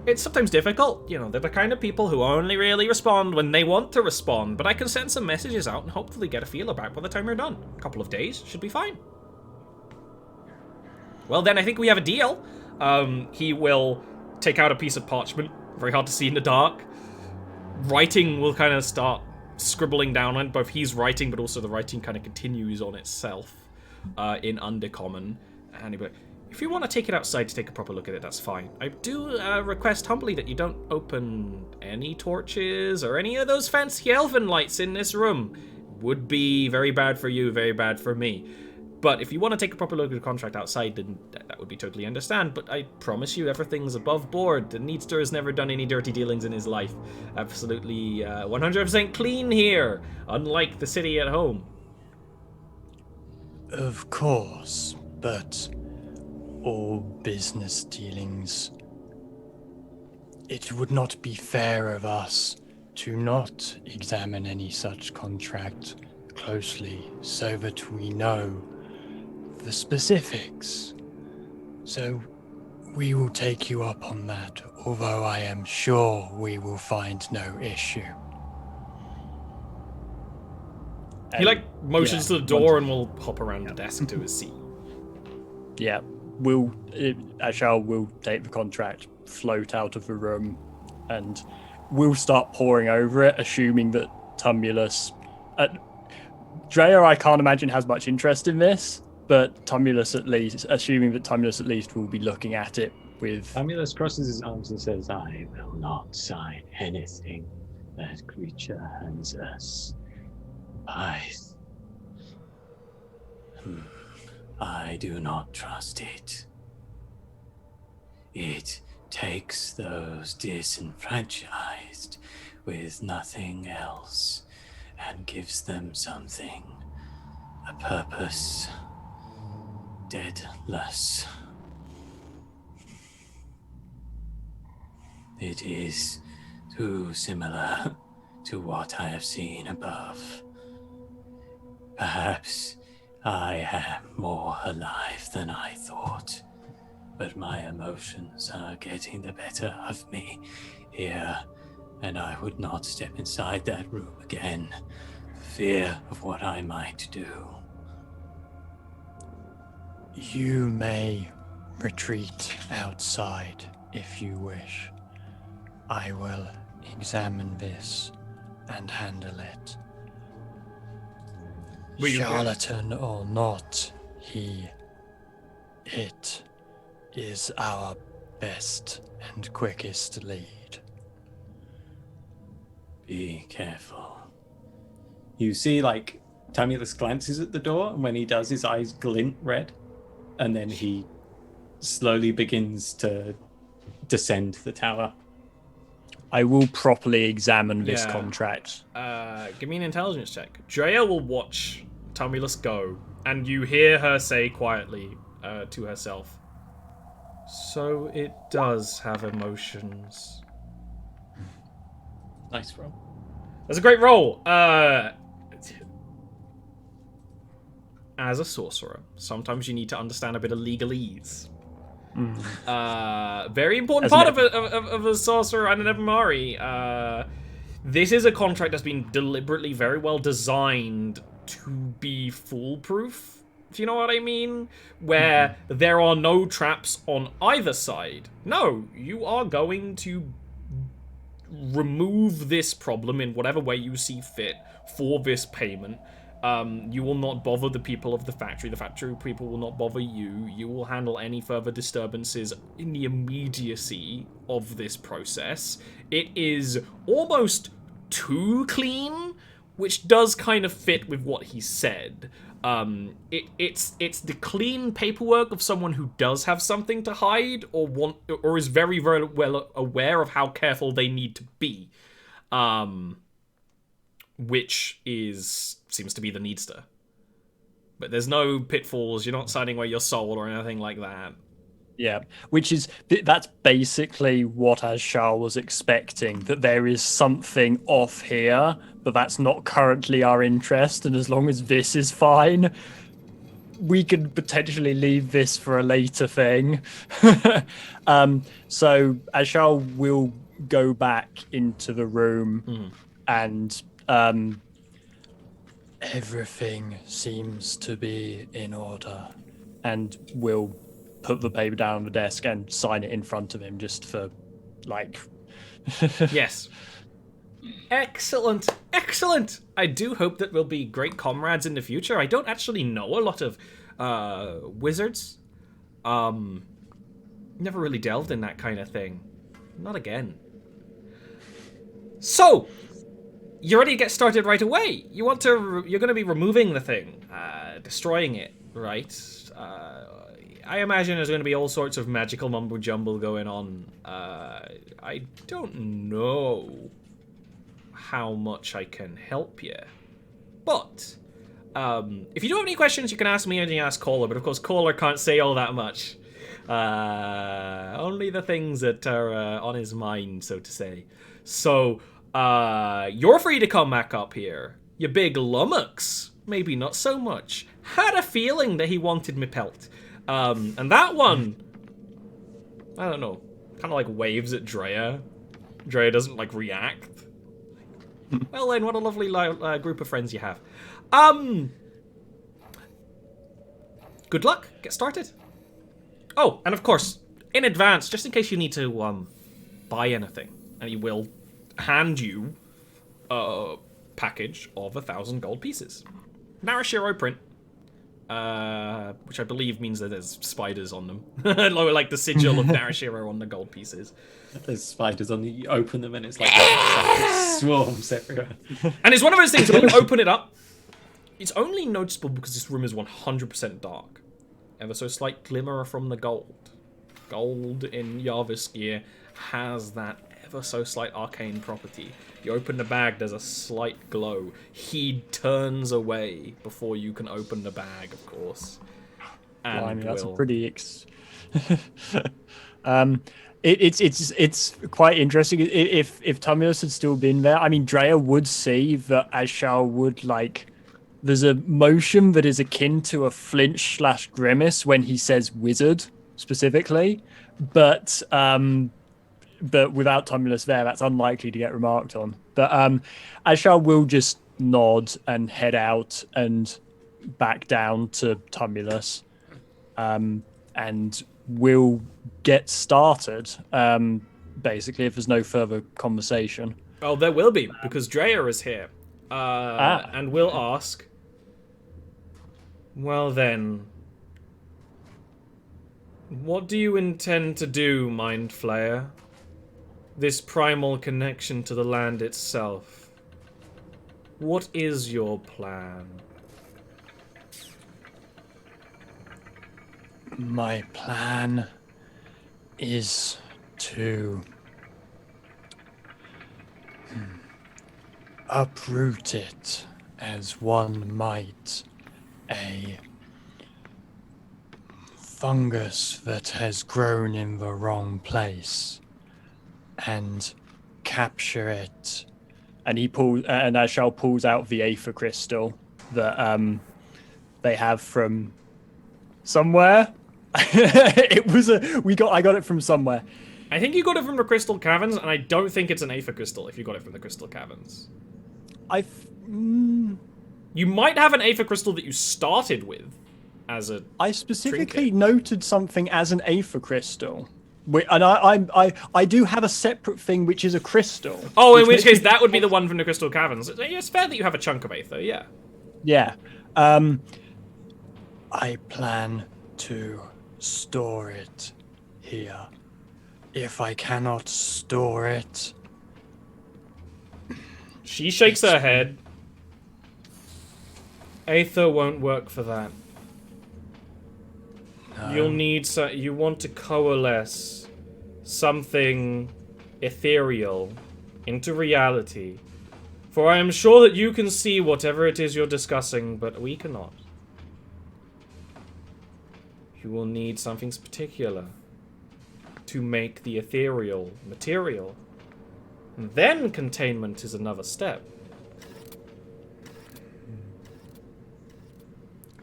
It's sometimes difficult, you know, they're the kind of people who only really respond when they want to respond, but I can send some messages out and hopefully get a feel about by the time you're done. A couple of days should be fine. Well then, I think we have a deal. He will take out a piece of parchment, very hard to see in the dark. Writing will kind of start scribbling down on it, both he's writing, but also the writing kind of continues on itself in Undercommon. And he'll be like, if you want to take it outside to take a proper look at it, that's fine. I do request humbly that you don't open any torches or any of those fancy elven lights in this room. Would be very bad for you, very bad for me. But if you want to take a proper look at the contract outside, then that would be totally understand. But I promise you, everything's above board. The Needster has never done any dirty dealings in his life. Absolutely 100% clean here, unlike the city at home. Of course, but all business dealings. It would not be fair of us to not examine any such contract closely so that we know the specifics. So we will take you up on that, although I am sure we will find no issue. He motions to the door and will hop around the desk to his seat. Yeah, Ashal will take the contract, float out of the room, and we'll start poring over it, assuming that Tumulus... Drea, I can't imagine, has much interest in this, but Tumulus at least, assuming that Tumulus at least will be looking at it with... Tumulus crosses his arms and says, I will not sign anything that creature hands us. I do not trust it. It takes those disenfranchised with nothing else and gives them something, a purpose, deadless. It is too similar to what I have seen above. Perhaps I am more alive than I thought, but my emotions are getting the better of me here, and I would not step inside that room again, for fear of what I might do. You may retreat outside if you wish. I will examine this and handle it. Charlatan or not, it is our best and quickest lead. Be careful. You see, like, Tamulus glances at the door, and when he does, his eyes glint red, and then he slowly begins to descend the tower. I will properly examine this Yeah. contract. Give me an intelligence check. Drea will watch Tamulus go, and you hear her say quietly to herself, "So it does have emotions." Nice roll. That's a great roll. As a sorcerer, sometimes you need to understand a bit of legalese. Very important part of a sorcerer and an Evamari. This is a contract that's been deliberately very well designed to be foolproof, if you know what I mean? Where there are no traps on either side. No, you are going to remove this problem in whatever way you see fit for this payment. You will not bother the people of the factory people will not bother you. You will handle any further disturbances in the immediacy of this process. It is almost too clean, which does kind of fit with what he said. It's the clean paperwork of someone who does have something to hide or is very, very well aware of how careful they need to be. Which seems to be the needster. But there's no pitfalls, you're not signing away your soul or anything like that. Yeah, that's basically what Ashar was expecting, that there is something off here, but that's not currently our interest, and as long as this is fine, we could potentially leave this for a later thing. So Ashar will go back into the room and Everything seems to be in order. and will put the paper down on the desk and sign it in front of him just for, like... Yes. Excellent. Excellent. I do hope that we'll be great comrades in the future. I don't actually know a lot of wizards. Never really delved in that kind of thing. Not again. So, you're ready to get started right away. You're going to be removing the thing, destroying it, right? I imagine there's going to be all sorts of magical mumbo jumbo going on. I don't know how much I can help you, but if you do have any questions, you can ask me or you can ask Kohler. But of course, Kohler can't say all that much. Only the things that are on his mind, so to say. So you're free to come back up here. You big lummox. Maybe not so much. Had a feeling that he wanted me pelt. And that one, I don't know, kind of like waves at Drea. Drea doesn't like react. Well then, what a lovely group of friends you have. Good luck. Get started. Oh, and of course, in advance, just in case you need to buy anything, and he will hand you a package of 1,000 gold pieces. Narashiro print. Which I believe means that there's spiders on them. Like the sigil of Narashiro on the gold pieces. There's spiders on them. You open them and it's like swarms everywhere. And it's one of those things, when you open it up, it's only noticeable because this room is 100% dark. Ever so slight glimmer from the gold. gold in Jarviskjir has that ever so slight arcane property. You open the bag, there's a slight glow. He turns away before you can open the bag, of course. And Blimey, that's a will. pretty it's quite interesting. If Tumulus had still been there, I mean, Drea would see that Ashal would like. There's a motion that is akin to a flinch / grimace when he says "wizard" specifically, but without Tumulus there, that's unlikely to get remarked on. But Ashal will just nod and head out and back down to Tumulus, and will get started, basically, if there's no further conversation. Oh, there will be, because Drea is here. And will ask, well then, what do you intend to do, Mind Flayer? This primal connection to the land itself. What is your plan? My plan is to uproot it as one might a fungus that has grown in the wrong place and capture it. And Ashal pulls out the Aether crystal that they have from somewhere. I got it from somewhere. I think you got it from the Crystal Caverns, and I don't think it's an Aether crystal if you got it from the Crystal Caverns. You might have an Aether crystal that you started with as a I specifically trinket. noted something as an Aether crystal. And I do have a separate thing which is a crystal. Oh, in which case that would be the one from the Crystal Caverns. It's fair that you have a chunk of Aether, yeah. Yeah. I plan to store it here. If I cannot store it, She shakes her head. Aether won't work for that. no. You'll need you want to coalesce something ethereal into reality. For I am sure that you can see whatever it is you're discussing, but we cannot. You will need something particular to make the ethereal material. And then containment is another step.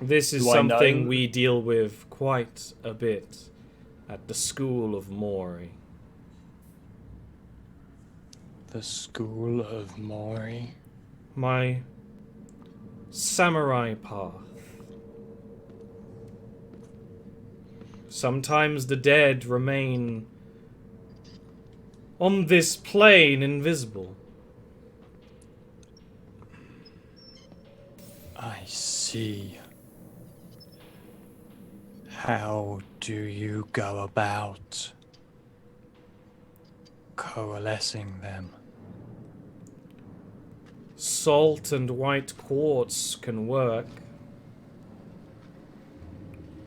This is Do I know- something we deal with quite a bit at the School of Mori. The School of Mori. My samurai path. Sometimes the dead remain on this plane invisible. I see. How do you go about coalescing them? Salt and white quartz can work.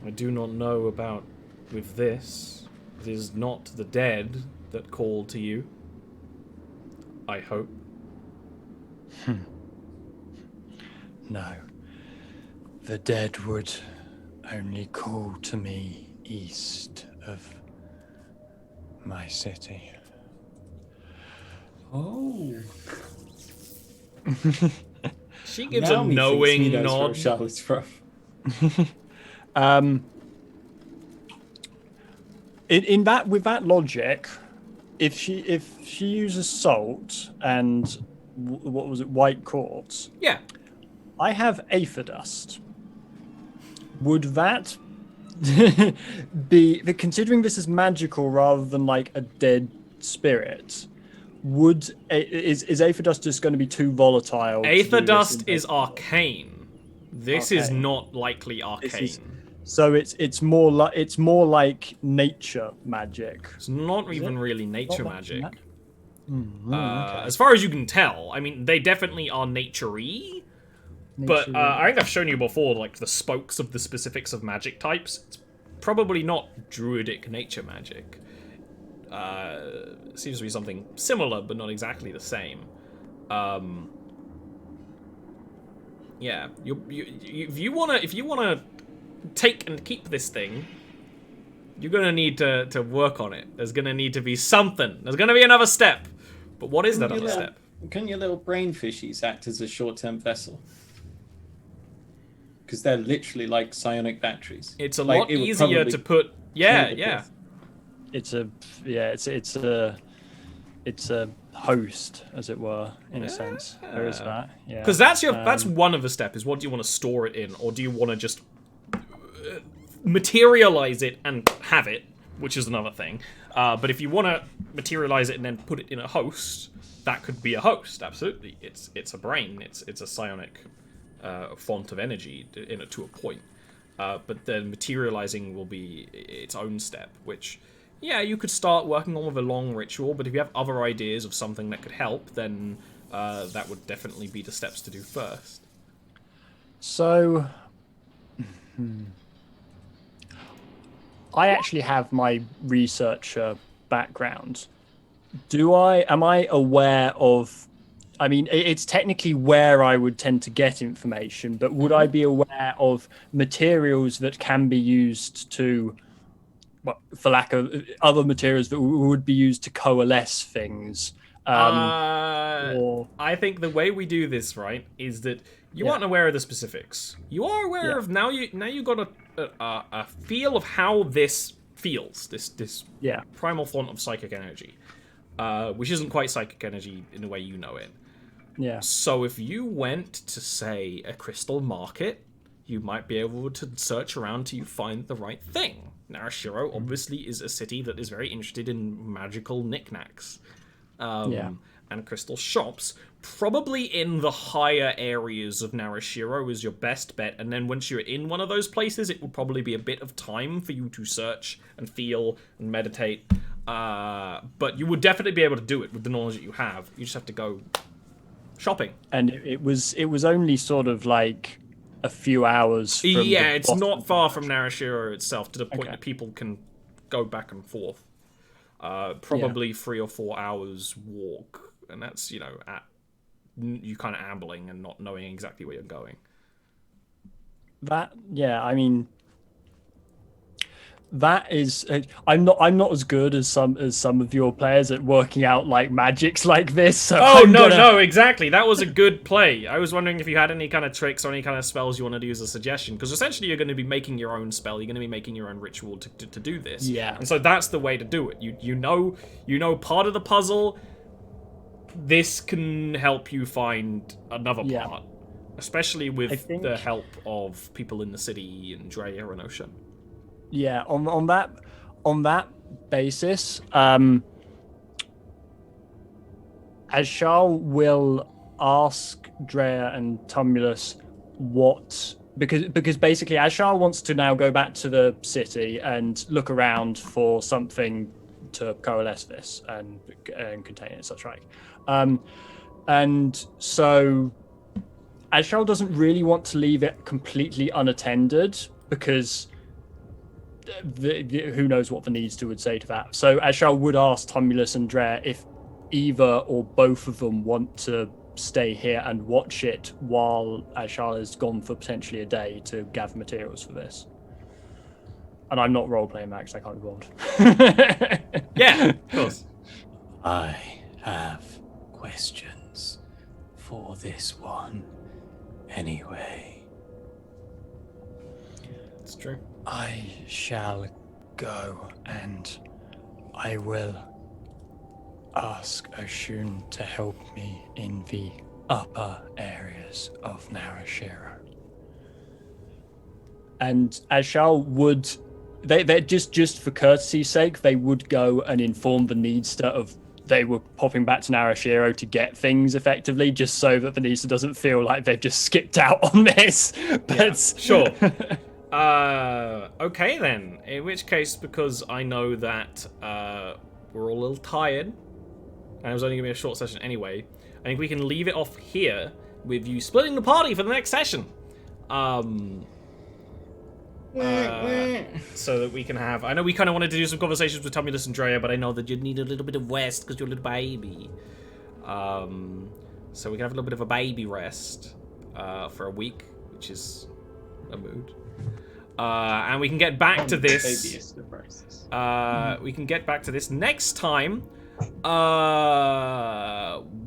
I do not know about with this. It is not the dead that call to you. I hope. No. The dead would only call to me east of my city. Oh. She gives Now a he thinks he knowing knows where nod. Charlotte's from. With that logic, if she uses salt and what was it, white quartz, Yeah. I have aether dust. Would that be, considering this is magical rather than like a dead spirit? Is aether dust just going to be too volatile? to Aether do this dust in- is arcane. This is Okay. not likely arcane. This is- So it's more like nature magic. It's not even it? really nature Not magic. Okay. As far as you can tell, I mean, they definitely are nature-y. But Nature- I think I've shown you before, like, the spokes of the specifics of magic types. It's probably not druidic nature magic. Seems to be something similar, but not exactly the same. Yeah, if you wanna take and keep this thing, you're gonna need to work on it. There's gonna need to be something. There's gonna be another step. But what is that other step? Can your little brain fishies act as a short-term vessel? Because they're literally like psionic batteries. It's a lot easier to put. Yeah. It's a host, as it were, in a sense. There is that. Yeah. Because that's one of the steps. Is what do you want to store it in, or do you want to just materialize it and have it, which is another thing. But if you want to materialize it and then put it in a host, that could be a host. Absolutely, it's a brain. It's a psionic font of energy to a point. But then materializing will be its own step, which, yeah, you could start working on with a long ritual. But if you have other ideas of something that could help, then that would definitely be the steps to do first. So. I actually have my researcher background. Am I aware of, I mean, it's technically where I would tend to get information, but would I be aware of materials that can be used to, well, for lack of other materials that would be used to coalesce things? I think the way we do this, right, is that you aren't aware of the specifics. You are aware of now you got a feel of how this feels. This primal font of psychic energy, which isn't quite psychic energy in the way you know it. Yeah. So if you went to, say, a crystal market, you might be able to search around till you find the right thing. Narashiro obviously is a city that is very interested in magical knickknacks. And crystal shops. Probably in the higher areas of Narashiro is your best bet, and then once you're in one of those places, it will probably be a bit of time for you to search and feel and meditate. But you would definitely be able to do it with the knowledge that you have. You just have to go shopping. And it was only sort of like a few hours from it's not far from Narashiro itself, to the point that people can go back and forth. Probably 3 or 4 hours walk, and that's, you kind of ambling and not knowing exactly where you're going. I mean, that is, I'm not as good as some of your players at working out like magics like this. So no, exactly. That was a good play. I was wondering if you had any kind of tricks or any kind of spells you wanted to use as a suggestion, because essentially you're going to be making your own spell. You're going to be making your own ritual to do this. Yeah. And so that's the way to do it. You know part of the puzzle. This can help you find another part, especially with the help of people in the city and Drea and Ocean. Yeah, on that basis, Ashal will ask Drea and Tumulus because basically Ashal wants to now go back to the city and look around for something to coalesce this and contain it, such like. And so Ashal doesn't really want to leave it completely unattended, because who knows what the needs to would say to that. So Ashal would ask Tumulus and Drea if either or both of them want to stay here and watch it while Ashal is gone for potentially a day to gather materials for this. And I'm not role-playing, Max, I can't be bothered. Yeah, of course. I have questions for this one anyway. It's true. I shall go, and I will ask Oshun to help me in the upper areas of Narashiro. And Ashal would, they just for courtesy's sake, they would go and inform the Needster of they were popping back to Narashiro to get things effectively, just so that the Needster doesn't feel like they've just skipped out on this. But yeah, sure. Okay then. In which case, because I know that we're all a little tired, and it was only going to be a short session anyway, I think we can leave it off here with you splitting the party for the next session. So that we can have... I know we kind of wanted to do some conversations with Tumulus and Drea, but I know that you'd need a little bit of rest because you're a little baby. So we can have a little bit of a baby rest for a week, which is a mood. And we can get back to this. We can get back to this next time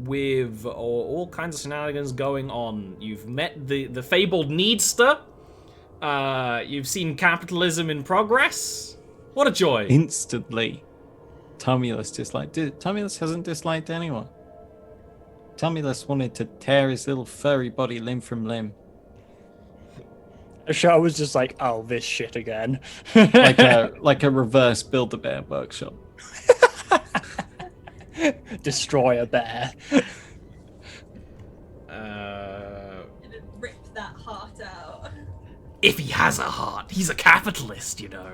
with all kinds of shenanigans going on. You've met the fabled Needster. You've seen capitalism in progress. What a joy! Instantly, Tumulus disliked. Tumulus hasn't disliked anyone. Tumulus wanted to tear his little furry body limb from limb. Ashar was just like, "Oh, this shit again." like a reverse Build-A-Bear workshop. Destroy a bear. And then rip that heart out. If he has a heart, he's a capitalist, you know.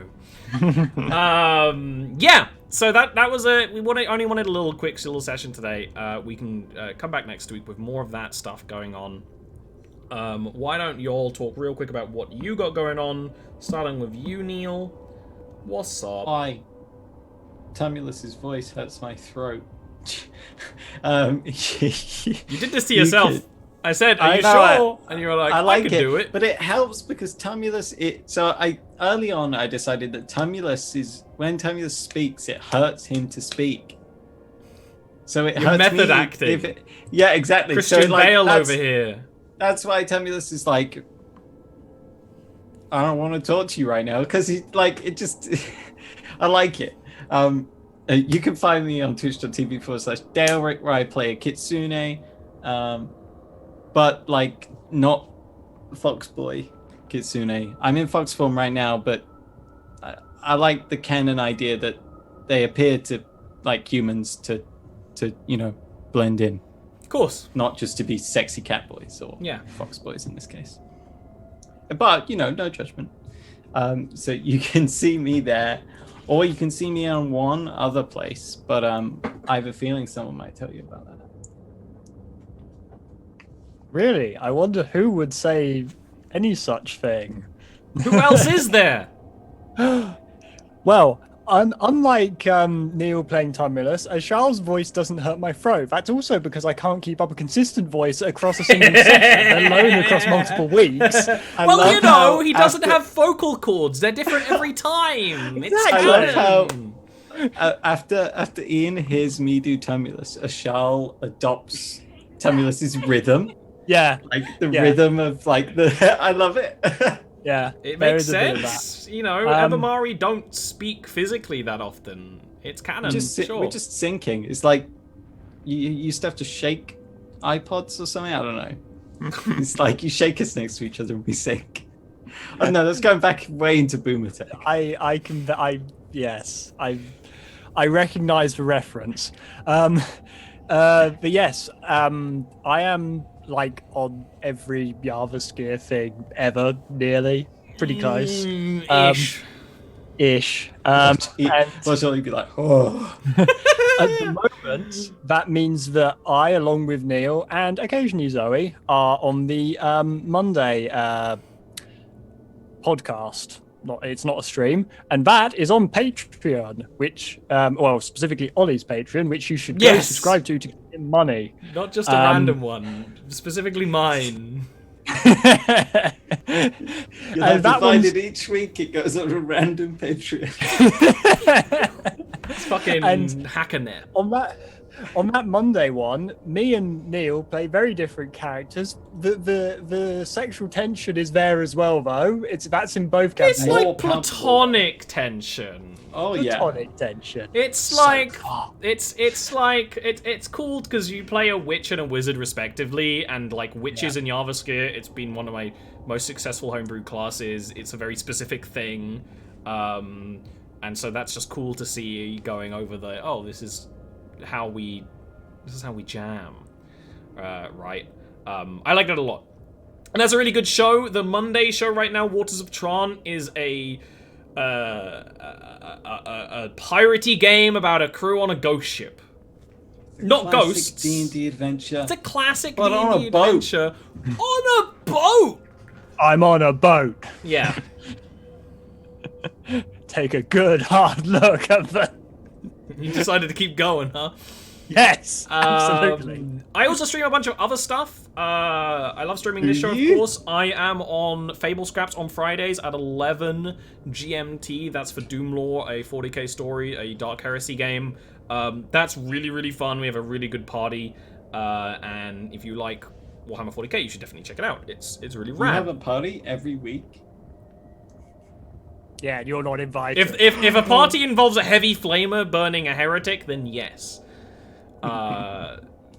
Yeah. So that was only wanted a little quick little session today. We can come back next week with more of that stuff going on. Why don't you all talk real quick about what you got going on, starting with you, Neil. What's up? Hi. Tumulus's voice hurts my throat. You did this to yourself. I said, "Are you sure?" And you were like, "I can do it." But it helps because Tumulus. Early on I decided that when Tumulus speaks, it hurts him to speak. So it hurts method me acting. Yeah, exactly. Christian Bale over here. That's why Tumulus is like, I don't want to talk to you right now because I like it. You can find me on twitch.tv/Daleric where I play a Kitsune, but like not Foxboy Kitsune. I'm in Fox form right now, but I like the canon idea that they appear to like humans to blend in. Of course. Not just to be sexy cat boys or fox boys in this case. But, no judgment. So you can see me there, or you can see me on one other place, but I have a feeling someone might tell you about that. Really? I wonder who would say any such thing. Who else is there? Well, unlike Neil playing Tumulus, Charles' voice doesn't hurt my throat. That's also because I can't keep up a consistent voice across a single session, let alone across multiple weeks. Well, he doesn't have vocal cords. They're different every time. I love how after Ian hears me do Tumulus, Ashal adopts Tumulus's rhythm. Yeah. Like the rhythm of I love it. Yeah, it makes sense. Ebamari don't speak physically that often. It's canon. We're just syncing. It's like you used to have to shake iPods or something. I don't know. It's like you shake us next to each other and we sync. Oh no, that's going back way into Boomer Tech. I recognize the reference. But yes, I am like on every Jarviskjir thing ever, nearly. Pretty close. Ish. Watch all be like, oh. At the moment, that means that I, along with Neil and occasionally Zoe, are on the Monday podcast. It's not a stream, and that is on Patreon, which, specifically Ollie's Patreon, which you should go subscribe to get money. Not just a random one, specifically mine. You'll have to find it each week. It goes on a random Patreon. It's fucking hackernet. On that Monday one, me and Neil play very different characters. The sexual tension is there as well, though. That's in both characters. It's like platonic tension. Oh platonic tension. It's like it's cool because you play a witch and a wizard respectively, and like witches in Jarviskjir, it's been one of my most successful homebrew classes. It's a very specific thing, and so that's just cool to see going over this is how we jam, right? I like that a lot, and that's a really good show. The Monday show right now, Waters of Tron, is a piratey game about a crew on a ghost ship. Not ghosts. D&D adventure. It's a classic But on D&D a boat. adventure on a boat. I'm on a boat. Yeah. take a good hard look at the. You decided to keep going, huh? Yes, absolutely. I also stream a bunch of other stuff. I love streaming this show, of course. I am on Fable Scraps on Fridays at 11 GMT. That's for Doomlore, a 40k story, a Dark Heresy game. That's really, really fun. We have a really good party. And if you like Warhammer 40k, you should definitely check it out. It's really You rad. have a party every week. Yeah, you're not invited. If a party involves a heavy flamer burning a heretic, then yes.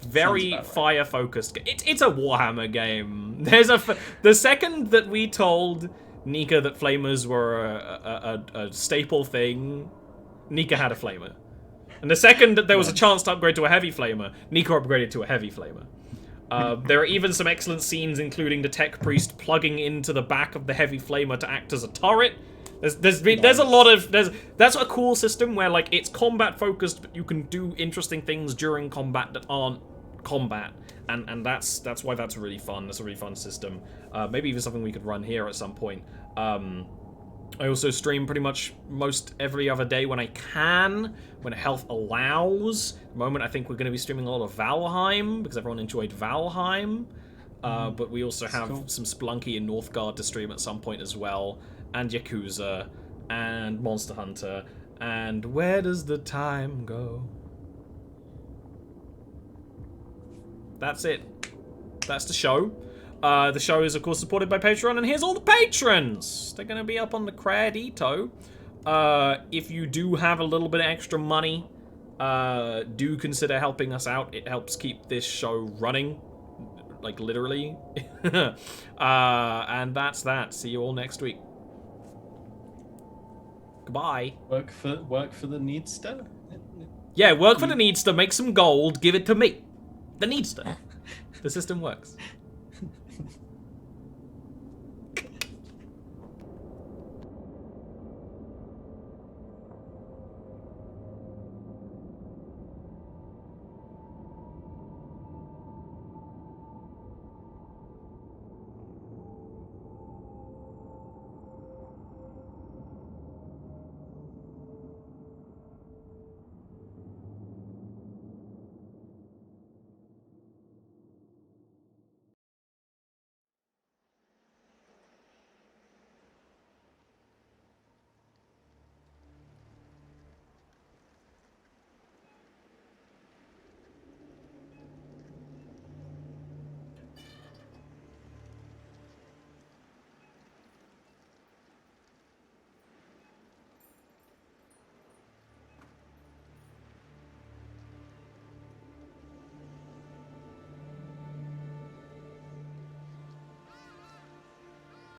Very right. fire focused. It's a Warhammer game. The second that we told Nika that flamers were a staple thing, Nika had a flamer. And the second that there was a chance to upgrade to a heavy flamer, Nika upgraded to a heavy flamer. There are even some excellent scenes, including the tech priest plugging into the back of the heavy flamer to act as a turret. There's a lot of that's a cool system where like it's combat focused, but you can do interesting things during combat that aren't combat, and that's why that's really fun. That's a really fun system. Maybe even something we could run here at some point. I also stream pretty much most every other day when I can, when health allows. At the moment, I think we're going to be streaming a lot of Valheim, because everyone enjoyed Valheim. But we also have some Splunky and Northgard to stream at some point as well. And Yakuza, and Monster Hunter, and Where Does the Time Go? That's it. That's the show. The show is, of course, supported by Patreon, and here's all the patrons! They're going to be up on the Cradito. If you do have a little bit of extra money, do consider helping us out. It helps keep this show running, like, literally. And that's that. See you all next week. Goodbye. Work for the Needster? Yeah, work for the Needster, make some gold, give it to me. The Needster. The system works.